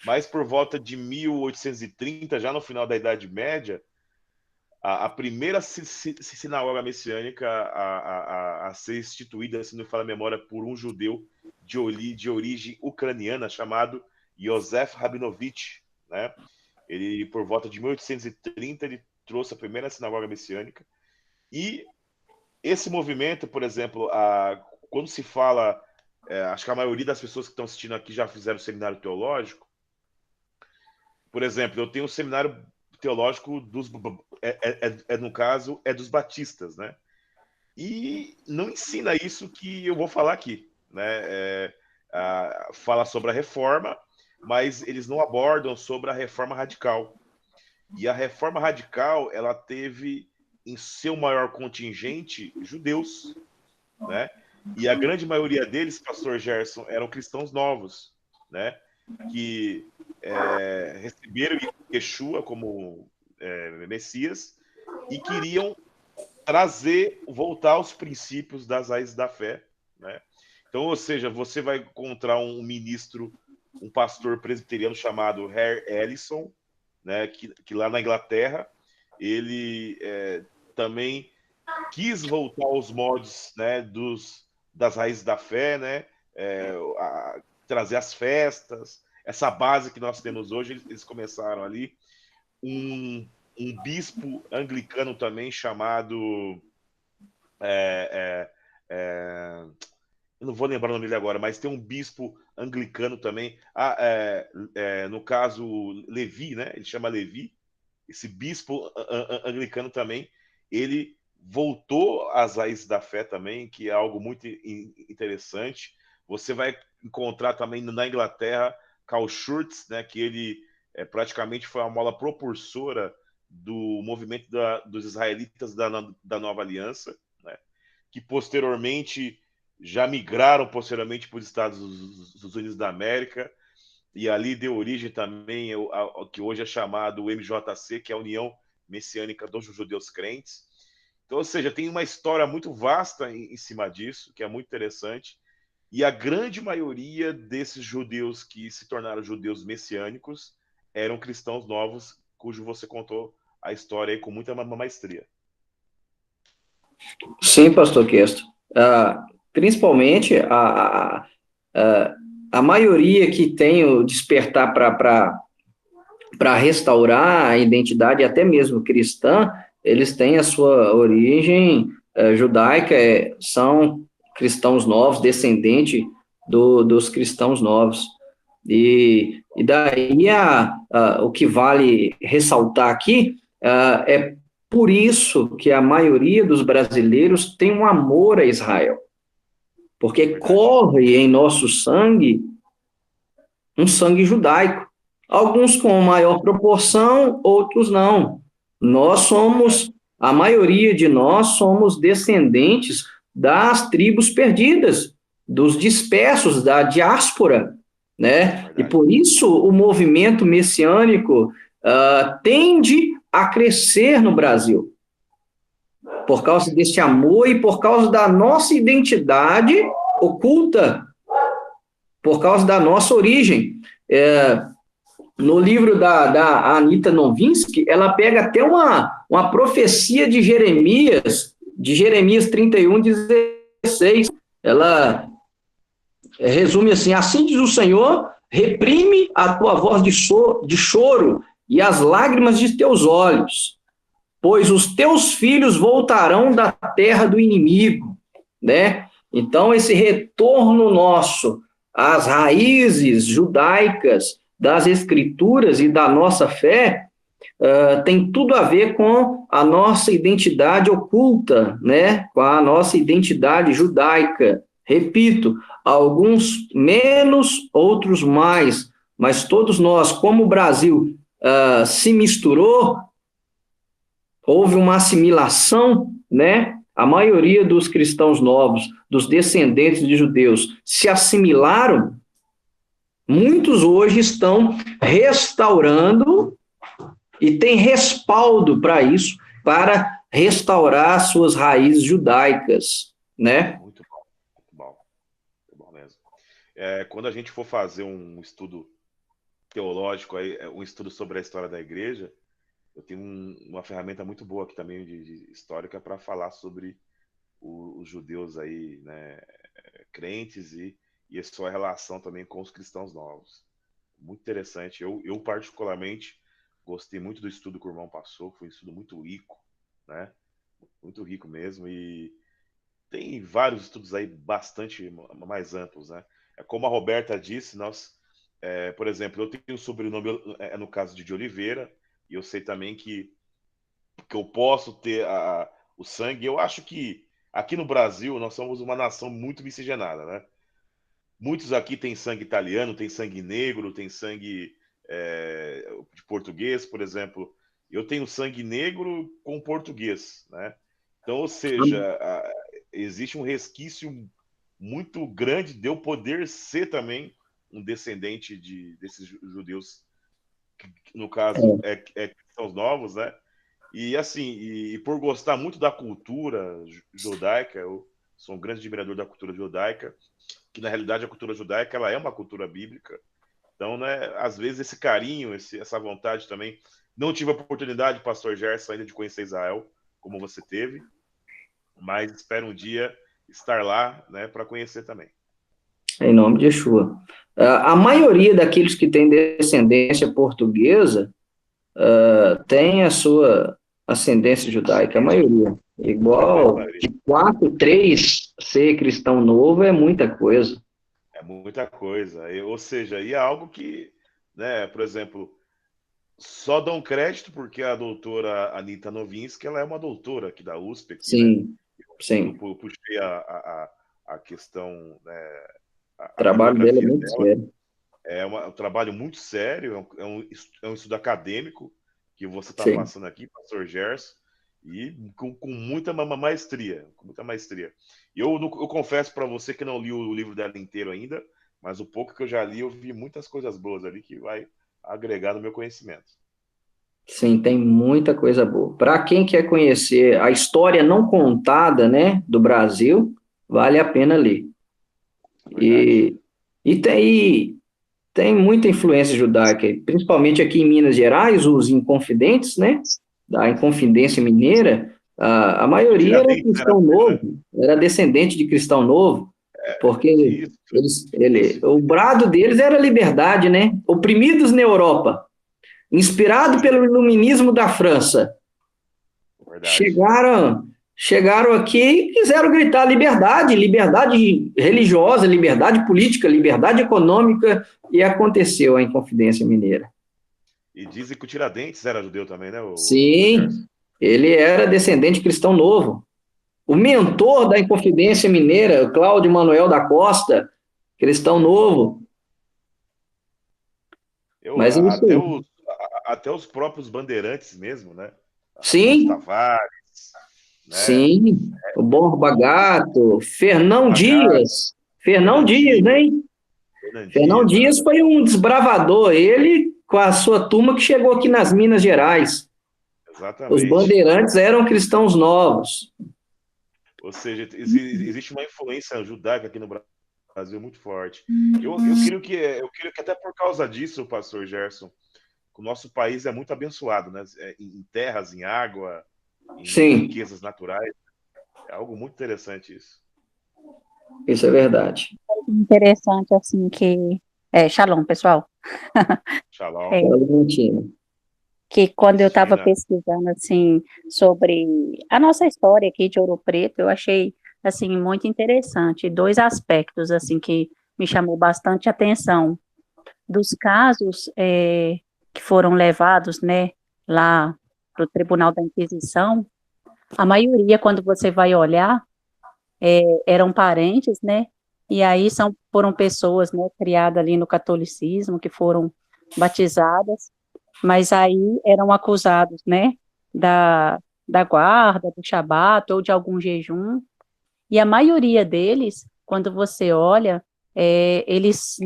Mas por volta de 1830, já no final da Idade Média, a primeira sinagoga messiânica a ser instituída, se não me falha a memória, por um judeu de origem ucraniana chamado Yosef Rabinovich, né? Ele, por volta de 1830, ele trouxe a primeira sinagoga messiânica. E esse movimento, por exemplo, quando se fala, acho que a maioria das pessoas que estão assistindo aqui já fizeram seminário teológico. Por exemplo, eu tenho um seminário teológico no caso, é dos batistas, né? E não ensina isso que eu vou falar aqui, né? Fala sobre a reforma, mas eles não abordam sobre a reforma radical. E a reforma radical, ela teve em seu maior contingente judeus, né? E a grande maioria deles, pastor Gerson, eram cristãos novos, né? Que receberam Yeshua como Messias e queriam voltar aos princípios das raízes da fé, né? Então, ou seja, você vai encontrar um ministro, um pastor presbiteriano chamado Harry Ellison, né? Que lá na Inglaterra ele também quis voltar aos moldes, né? Das raízes da fé, né? Trazer as festas, essa base que nós temos hoje, eles começaram ali. Um bispo anglicano também chamado. É, é, é, eu não vou lembrar o nome dele agora, mas tem um bispo anglicano também. No caso, Levi, né? Ele chama Levi. Esse bispo anglicano também, ele voltou às raízes da fé também, que é algo muito interessante. Você vai encontrar também na Inglaterra Carl Schurz, né? Que ele praticamente foi a mola propulsora do movimento dos israelitas da Nova Aliança, né, que posteriormente já migraram posteriormente para os Estados Unidos da América, e ali deu origem também ao que hoje é chamado o MJC, que é a União Messiânica dos Judeus Crentes. Então, ou seja, tem uma história muito vasta em cima disso, que é muito interessante, e a grande maioria desses judeus que se tornaram judeus messiânicos eram cristãos novos, cujo você contou a história aí com muita maestria. Sim, pastor Kesto. Principalmente a maioria que tem o despertar para restaurar a identidade, até mesmo cristã, eles têm a sua origem judaica, são cristãos novos, descendente dos cristãos novos. E daí o que vale ressaltar aqui é por isso que a maioria dos brasileiros tem um amor a Israel, porque corre em nosso sangue um sangue judaico. Alguns com maior proporção, outros não. A maioria de nós somos descendentes das tribos perdidas, dos dispersos, da diáspora, né? E por isso o movimento messiânico tende a crescer no Brasil, por causa desse amor e por causa da nossa identidade oculta, por causa da nossa origem. No livro da Anita Novinsky, ela pega até uma profecia de Jeremias 31:16. Ela resume assim: assim diz o Senhor, reprime a tua voz de choro e as lágrimas de teus olhos, pois os teus filhos voltarão da terra do inimigo, né? Então, esse retorno nosso às raízes judaicas das escrituras e da nossa fé tem tudo a ver com a nossa identidade oculta, né? Com a nossa identidade judaica. Repito, alguns menos, outros mais, mas todos nós, como o Brasil se misturou, houve uma assimilação, né? A maioria dos cristãos novos, dos descendentes de judeus, se assimilaram. Muitos hoje estão restaurando e têm respaldo para isso, para restaurar suas raízes judaicas, né? Muito bom, muito bom, muito bom mesmo. Quando a gente for fazer um estudo teológico, um estudo sobre a história da igreja, eu tenho uma ferramenta muito boa aqui também de histórica para falar sobre os judeus aí, né, crentes e a sua relação também com os cristãos novos. Muito interessante. Eu particularmente gostei muito do estudo que o irmão passou, foi um estudo muito rico, né? Muito rico mesmo, e tem vários estudos aí bastante mais amplos, né? Como a Roberta disse, por exemplo, eu tenho o sobrenome, no caso de Oliveira, e eu sei também que eu posso ter o sangue. Eu acho que aqui no Brasil nós somos uma nação muito miscigenada, né? Muitos aqui têm sangue italiano, tem sangue negro, tem sangue de português, por exemplo. Eu tenho sangue negro com português, né? Então, ou seja, existe um resquício muito grande de eu poder ser também um descendente desses judeus, que no caso cristãos novos, né? E assim, e por gostar muito da cultura judaica, eu sou um grande admirador da cultura judaica, que na realidade a cultura judaica ela é uma cultura bíblica. Então, né, às vezes esse carinho, essa vontade também. Não tive a oportunidade, pastor Gerson, ainda de conhecer Israel, como você teve, mas espero um dia estar lá, né, para conhecer também. Em nome de Yeshua. A maioria daqueles que têm descendência portuguesa tem a sua ascendência judaica, a maioria. Igual de 4, 3 ser cristão novo é muita coisa. É muita coisa. Ou seja, e é algo que, né, por exemplo, só dão crédito porque a doutora Anita Novinsky, ela é uma doutora aqui da USP, aqui, né? Sim, sim. Eu puxei a questão, né, O a trabalho dela é bibliografia muito dela. sério. um trabalho muito sério, é um estudo acadêmico que você está Sim. passando aqui, pastor Gerson, e com muita maestria, com muita maestria. Eu confesso para você que não li o livro dela inteiro ainda, mas o pouco que eu já li, eu vi muitas coisas boas ali que vai agregar no meu conhecimento. Sim, tem muita coisa boa. Para quem quer conhecer a história não contada, né, do Brasil, vale a pena ler. É verdade. E, e tem muita influência judaica, principalmente aqui em Minas Gerais, os Inconfidentes, né, da Inconfidência Mineira, a O maioria era Tiradentes era cristão dele, né? novo, era descendente de cristão novo, porque Isso, o isso. brado deles era liberdade, né, oprimidos na Europa, inspirado pelo iluminismo da França. Verdade. Chegaram aqui e quiseram gritar liberdade, liberdade religiosa, liberdade política, liberdade econômica, e aconteceu a Inconfidência Mineira. E dizem que o Tiradentes era judeu também, né, o pastor Gerson? Sim, ele era descendente cristão novo. O mentor da Inconfidência Mineira, Cláudio Manuel da Costa, cristão novo. Eu, Mas é isso até, aí. os, até os próprios bandeirantes mesmo, né? Afonso Sim, Tavares, né? sim. O Borba Gato, Fernão Pagado, Dias. Fernão Dias, Fernandinho, hein? Fernão Fernandias, Dias foi um desbravador, ele com a sua turma que chegou aqui nas Minas Gerais. Os exatamente. bandeirantes eram cristãos novos. Ou seja, existe uma influência judaica aqui no Brasil muito forte. Eu creio que até por causa disso, pastor Gerson, o nosso país é muito abençoado, né? Em terras, em água, em Sim, riquezas naturais. É algo muito interessante isso. isso é verdade. Interessante, assim, que... Shalom, pessoal. Shalom, É, Fala, Valentina. que quando eu estava Cristina. pesquisando, assim, sobre a nossa história aqui de Ouro Preto, eu achei, assim, muito interessante. Dois aspectos, assim, que me chamou bastante atenção. Dos casos que foram levados, né, lá para o Tribunal da Inquisição, a maioria, quando você vai olhar, eram parentes, né, e aí foram pessoas, né, criadas ali no catolicismo, que foram batizadas, mas aí eram acusados, né, da, da guarda, do Shabat ou de algum jejum, e a maioria deles, quando você olha, eles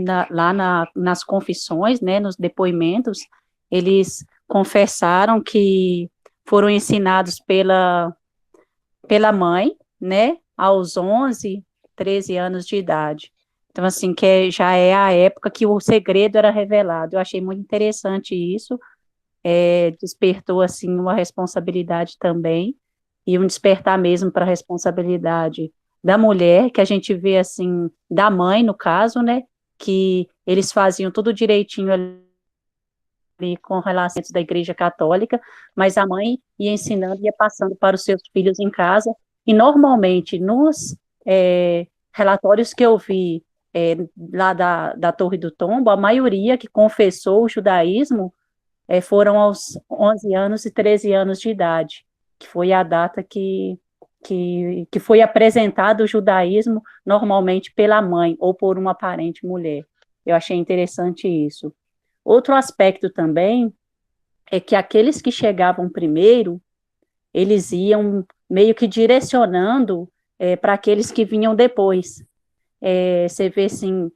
nas confissões, né, nos depoimentos, eles confessaram que foram ensinados pela mãe, né, aos 11, 13 anos de idade. Então, assim, já é a época que o segredo era revelado. Eu achei muito interessante isso, despertou, assim, uma responsabilidade também, e um despertar mesmo para a responsabilidade da mulher, que a gente vê, assim, da mãe, no caso, né, que eles faziam tudo direitinho ali com relação da Igreja Católica, mas a mãe ia ensinando, ia passando para os seus filhos em casa, e normalmente nos relatórios que eu vi lá da Torre do Tombo, a maioria que confessou o judaísmo foram aos 11 anos e 13 anos de idade, que foi a data que foi apresentado o judaísmo normalmente pela mãe ou por uma parente mulher. Eu achei interessante isso. Outro aspecto também é que aqueles que chegavam primeiro, eles iam meio que direcionando para aqueles que vinham depois. Você vê, assim,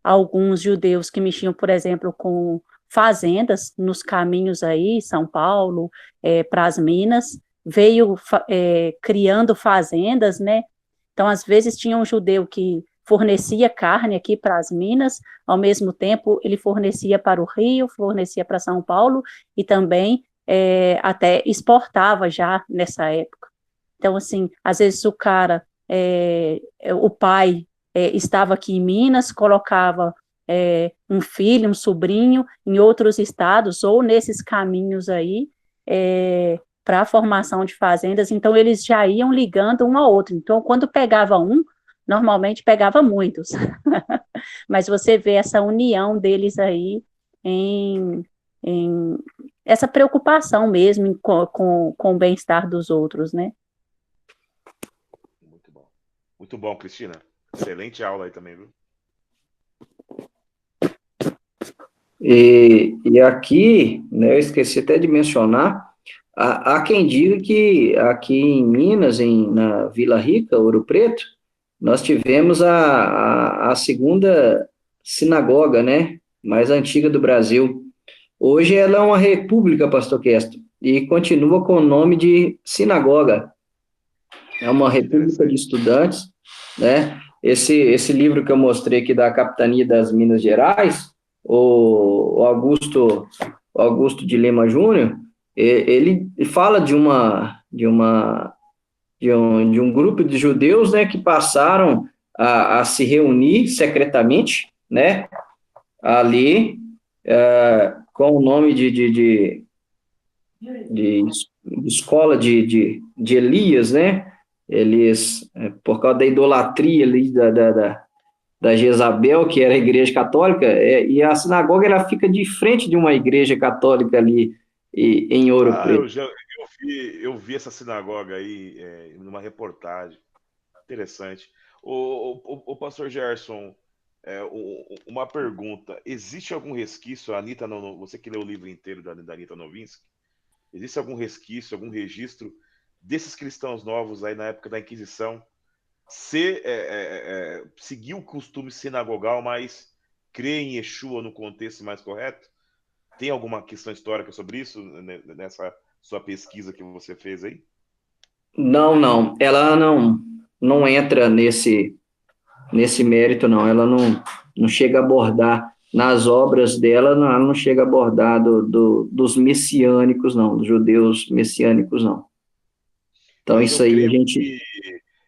alguns judeus que mexiam, por exemplo, com fazendas nos caminhos aí, São Paulo, para as Minas, veio criando fazendas, né? Então, às vezes, tinha um judeu que fornecia carne aqui para as Minas, ao mesmo tempo, ele fornecia para o Rio, fornecia para São Paulo, e também até exportava já nessa época. Então, assim, às vezes o pai estava aqui em Minas, colocava um filho, um sobrinho em outros estados, ou nesses caminhos aí, para a formação de fazendas, então eles já iam ligando um ao outro. Então, quando pegava um, normalmente pegava muitos. Mas você vê essa união deles aí em essa preocupação mesmo com o bem-estar dos outros, né? Muito bom. Muito bom, Cristina. Excelente aula aí também, viu? E aqui, né, eu esqueci até de mencionar, há quem diga que aqui em Minas, na Vila Rica, Ouro Preto, nós tivemos a segunda sinagoga, né, mais antiga do Brasil. Hoje ela é uma república, pastor Kesto, e continua com o nome de sinagoga. É uma república de Interessante. estudantes, né? Esse livro que eu mostrei aqui da Capitania das Minas Gerais, o Augusto de Lima Júnior, ele fala de um grupo de judeus, né, que passaram a se reunir secretamente, né, ali, com o nome de escola de Elias, né? Eles, por causa da idolatria ali da Jezabel, que era a igreja católica, e a sinagoga ela fica de frente de uma igreja católica ali em Ouro Ah, Preto. eu vi essa sinagoga aí numa reportagem. Interessante. O pastor Gerson, uma pergunta. Existe algum resquício, a Anitta, você que leu o livro inteiro da Anitta Novinsky, existe algum resquício, algum registro desses cristãos novos aí na época da Inquisição seguir o costume sinagogal, mas crer em Yeshua no contexto mais correto? Tem alguma questão histórica sobre isso nessa sua pesquisa que você fez aí? Não, ela não entra nesse mérito, não. Ela não chega a abordar nas obras dela, não, ela não chega a abordar dos messiânicos, não, dos judeus messiânicos, não. Então, Mas isso aí a gente.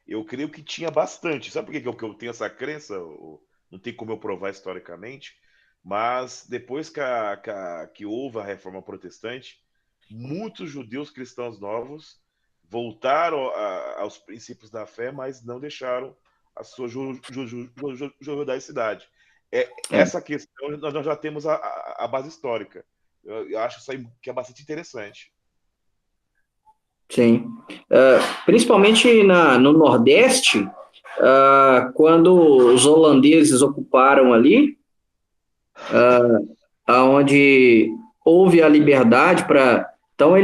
eu creio que tinha bastante. Sabe por que eu tenho essa crença? Não tem como eu provar historicamente, mas depois que houve a Reforma Protestante, muitos judeus cristãos novos voltaram aos princípios da fé, mas não deixaram a sua judaicidade. É, Essa questão nós já temos a base histórica. Eu acho isso aí que é bastante interessante. sim. Principalmente no Nordeste, quando os holandeses ocuparam ali, aonde houve a liberdade para. Então,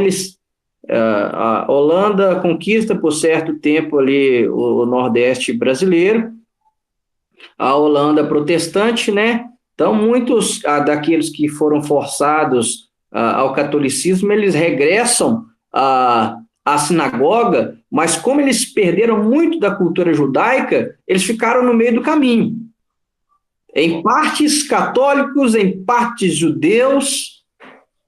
a Holanda conquista por certo tempo ali o Nordeste brasileiro, a Holanda protestante, né? Então, muitos daqueles que foram forçados ao catolicismo, eles regressam à sinagoga, mas como eles perderam muito da cultura judaica, eles ficaram no meio do caminho. Em partes católicos, em partes judeus.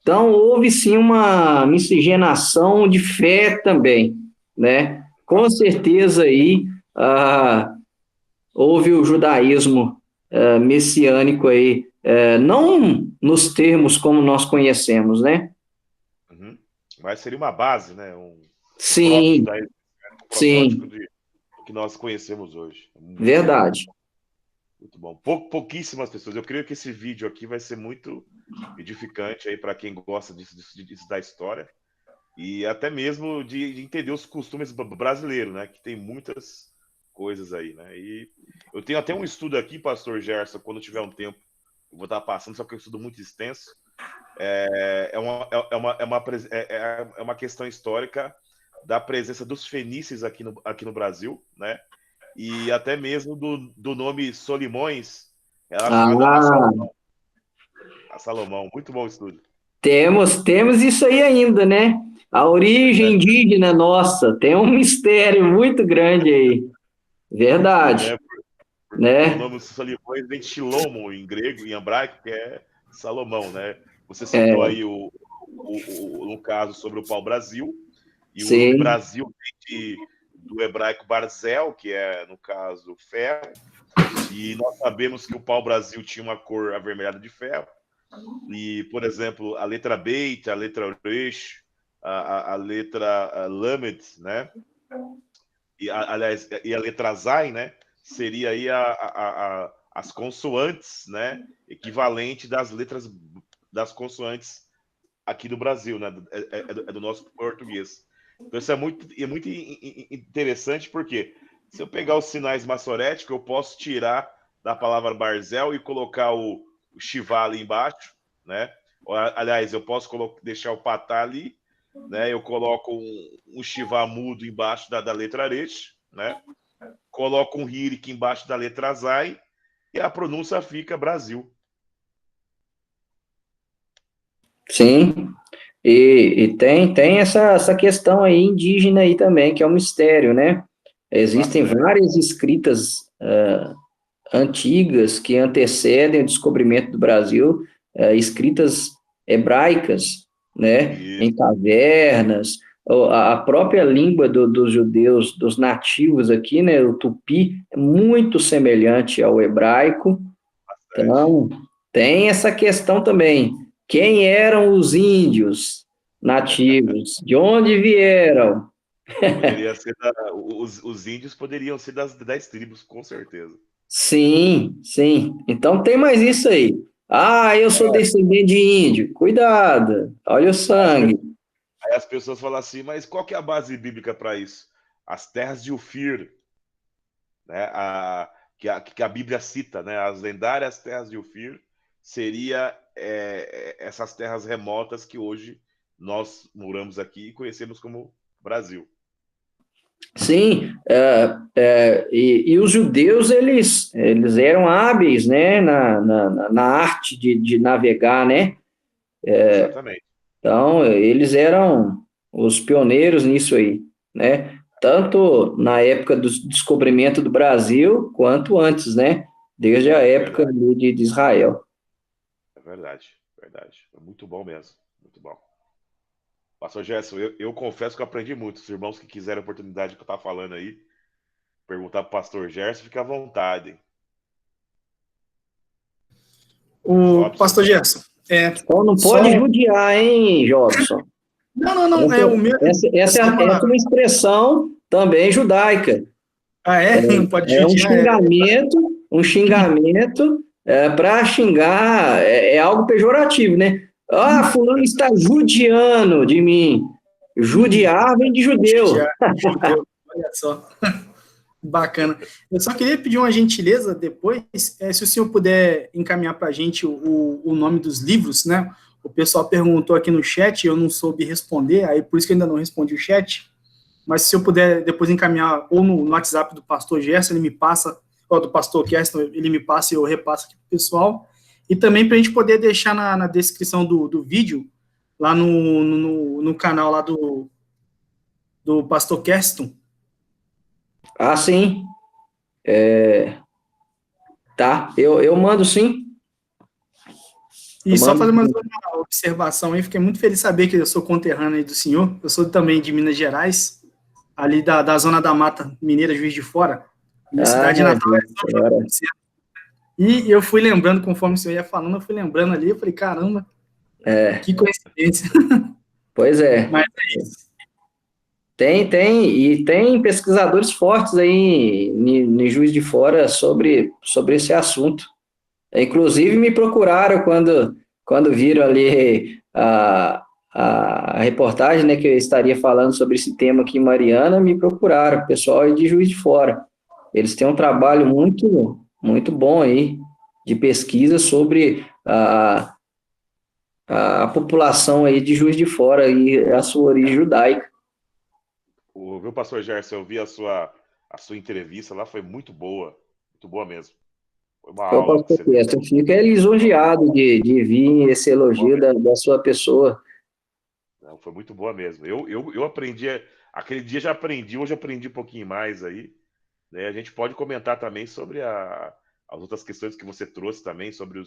Então, houve sim uma miscigenação de fé também, né? Com certeza aí, ah, houve o judaísmo messiânico aí, não nos termos como nós conhecemos, né? Uhum. Mas seria uma base, né? Um Sim, proto-judaísmo, um protótipo sim, do que nós conhecemos hoje. Muito bom, verdade. muito bom. Pouquíssimas pessoas. Eu creio que esse vídeo aqui vai ser muito edificante aí para quem gosta disso da história e até mesmo de entender os costumes brasileiros, né? Que tem muitas coisas aí, né? E eu tenho até um estudo aqui, pastor Gerson, quando tiver um tempo, eu vou estar passando, só que é um estudo muito extenso. É uma questão histórica da presença dos fenícios aqui no Brasil, né? E até mesmo do nome Solimões relacionado a Ah, Salomão. A Salomão. Muito bom o estudo. temos isso aí ainda, né? A origem indígena nossa tem um mistério muito grande aí. Verdade, Né? Porque o né? nome Solimões vem de Shilomo em grego, em hebraico, que é Salomão, né? Você citou É, aí no caso sobre o pau-brasil, e o nome sim, Brasil vem do hebraico Barzel, que é, no caso, ferro. E nós sabemos que o pau-brasil tinha uma cor avermelhada de ferro. E, por exemplo, a letra Beit, a letra Resh, a letra Lamed, né? Aliás, e a letra Zain, né? Seria aí as consoantes, né? Equivalente das letras das consoantes aqui do Brasil, né? É do nosso português. Então isso é muito interessante porque se eu pegar os sinais maçoréticos, eu posso tirar da palavra Barzel e colocar o Shivá ali embaixo né? Aliás, eu posso deixar o patá ali, né? Eu coloco um shivá mudo embaixo da letra resh, né? Coloco um hirik embaixo da letra zai e a pronúncia fica Brasil. Sim, e tem essa questão aí indígena aí também, que é um mistério, né? Existem várias escritas antigas que antecedem o descobrimento do Brasil, escritas hebraicas, né? Isso. Em cavernas, a própria língua dos judeus, dos nativos aqui, né? O tupi é muito semelhante ao hebraico. Então, tem essa questão também. Quem eram os índios nativos? De onde vieram? Poderia ser os índios poderiam ser das 10 tribos, com certeza. Sim, sim. Então tem mais isso aí. Ah, eu sou descendente de índio. Cuidado, olha o sangue. Aí as pessoas falam assim, mas qual que é a base bíblica para isso? As terras de Ufir, né? Que a Bíblia cita, né? As lendárias terras de Ufir seria essas terras remotas que hoje nós moramos aqui e conhecemos como Brasil. Sim, e os judeus, eles eram hábeis, né, na arte de navegar, né? Exatamente. Então, eles eram os pioneiros nisso aí, né? Tanto na época do descobrimento do Brasil, quanto antes, né? Desde a época ali de Israel. É verdade, verdade. É muito bom mesmo, muito bom. Pastor Gerson, eu confesso que eu aprendi muito. Os irmãos que quiserem a oportunidade que eu estava falando aí, perguntar para o pastor Gerson, fica à vontade. O pastor Gerson. Então não pode judiar, hein, Jobson? Não. Essa é uma expressão também judaica. Ah, é? Não pode judiar. Um xingamento para xingar é algo pejorativo, né? Ah, fulano está judiando de mim. Judiar vem de judeu. Olha só. Bacana. Eu só queria pedir uma gentileza depois, se o senhor puder encaminhar para a gente o nome dos livros, né? O pessoal perguntou aqui no chat, eu não soube responder, aí por isso que eu ainda não respondi o chat, mas se eu puder depois encaminhar ou no WhatsApp do pastor Gerson, ele me passa, ou do pastor Gerson, ele me passa e eu repasso aqui para o pessoal, e também para a gente poder deixar na descrição do vídeo, lá no canal lá do pastor Kerston. Ah, sim. Tá, eu mando sim. E só fazer mais uma observação aí, fiquei muito feliz de saber que eu sou conterrâneo aí do senhor, eu sou também de Minas Gerais, ali da Zona da Mata Mineira, Juiz de Fora, minha cidade natal é São João. E eu fui lembrando, conforme o senhor ia falando, eu fui lembrando ali, eu falei, caramba, que coincidência. Pois é. Mas é isso. Tem pesquisadores fortes aí em Juiz de Fora sobre esse assunto. Inclusive me procuraram quando viram ali a reportagem, né, que eu estaria falando sobre esse tema aqui em Mariana, me procuraram, o pessoal de Juiz de Fora. Eles têm um trabalho muito, muito bom aí de pesquisa sobre a população aí de Juiz de Fora e a sua origem judaica. Viu, pastor Gerson, eu vi a sua entrevista lá, foi muito boa mesmo. Foi uma aula. Eu fico lisonjeado de vir esse elogio da sua pessoa. Não, foi muito boa mesmo. Eu aprendi, aquele dia já aprendi, hoje aprendi um pouquinho mais aí. Né? A gente pode comentar também sobre as outras questões que você trouxe também, sobre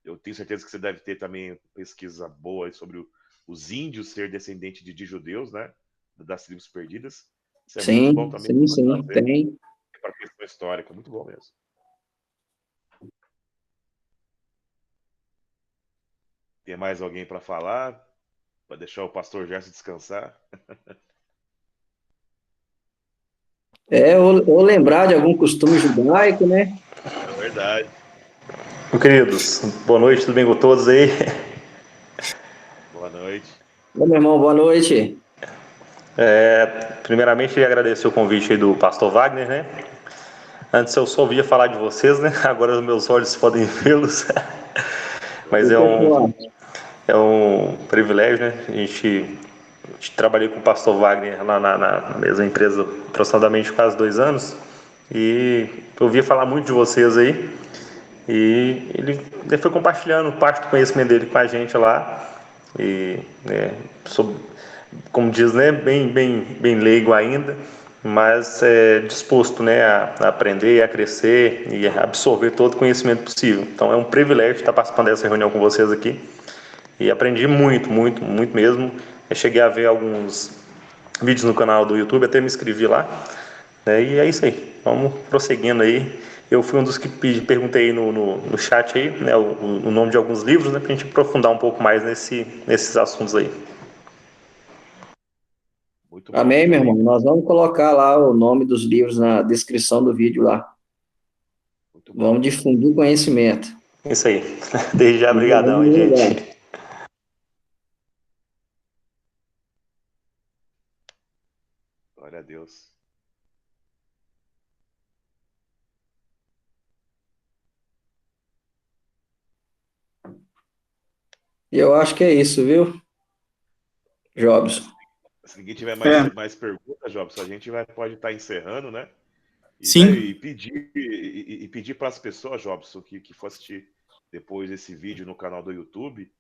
eu tenho certeza que você deve ter também pesquisa boa sobre os índios ser descendentes de judeus, né? Das tribos perdidas. Isso é muito bom também. Sim, tem. Para a questão histórica, muito bom mesmo. Tem mais alguém para falar? Para deixar o pastor Gerson descansar? Ou lembrar de algum costume judaico, né? É verdade. Queridos, boa noite, tudo bem com todos aí? Boa noite. Ô, meu irmão, boa noite. Primeiramente, eu agradecer o convite aí do pastor Wagner, né? Antes eu só ouvia falar de vocês, né? Agora os meus olhos podem vê-los. mas é um privilégio, né? A gente trabalhei com o pastor Wagner lá na mesma empresa aproximadamente quase 2 anos, e eu ouvia falar muito de vocês aí, e ele foi compartilhando parte do conhecimento dele com a gente lá, e como diz, né, bem leigo ainda, mas disposto, né, a aprender, a crescer e a absorver todo o conhecimento possível. Então é um privilégio estar participando dessa reunião com vocês aqui, e aprendi muito mesmo. Eu cheguei a ver alguns vídeos no canal do YouTube, até me inscrevi lá, né, e é isso aí, vamos prosseguindo aí. Eu fui um dos que perguntei no chat aí, né, o nome de alguns livros, né, para a gente aprofundar um pouco mais nesses assuntos aí. Muito bom. Amém, meu irmão. Nós vamos colocar lá o nome dos livros na descrição do vídeo lá. Muito bom. Vamos difundir o conhecimento. Isso aí. Desde já, obrigadão, gente. Glória a Deus. E eu acho que é isso, viu, Jobson? Se ninguém tiver mais perguntas, Jobson, a gente pode estar encerrando, né? Sim. Né, e pedir para as pessoas, Jobson, que for assistir depois esse vídeo no canal do YouTube,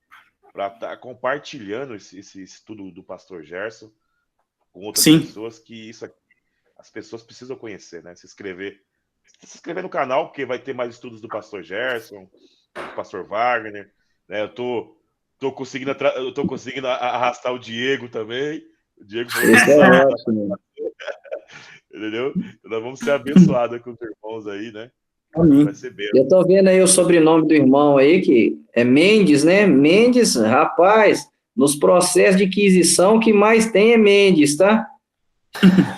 para estar compartilhando esse estudo do pastor Gerson com outras pessoas, que isso aqui, as pessoas precisam conhecer, né? Se inscrever no canal, porque vai ter mais estudos do pastor Gerson, do pastor Wagner, né? Eu tô conseguindo arrastar o Diego também. O Diego falou isso é ótimo. Entendeu? Então nós vamos ser abençoados com os irmãos aí, né? Amém. Vai ser bem. Eu tô vendo aí o sobrenome do irmão aí, que é Mendes, né? Mendes, rapaz, nos processos de aquisição, o que mais tem é Mendes, tá?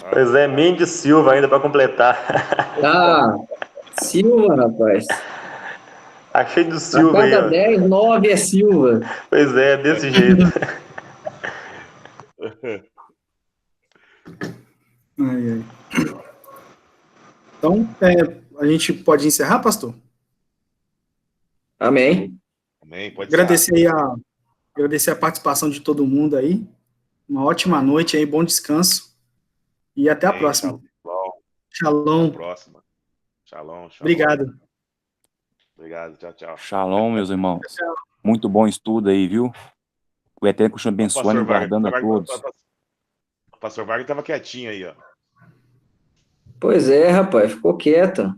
Pois é, Mendes Silva ainda para completar. Ah, Silva, rapaz. Achei do Silva a aí, cada ó. 10, 9 é Silva. Pois é, desse jeito. Então, a gente pode encerrar, pastor? Amém. Amém. Pode Agradecer a participação de todo mundo aí. Uma ótima noite aí, bom descanso. E até a próxima. Shalom. Até a próxima. Shalom. Obrigado. Obrigado. Tchau. Shalom, meus irmãos. Muito bom estudo aí, viu? O Eterno continua abençoando e guardando a todos. O pastor Wagner estava quietinho aí, ó. Pois é, rapaz, ficou quieto.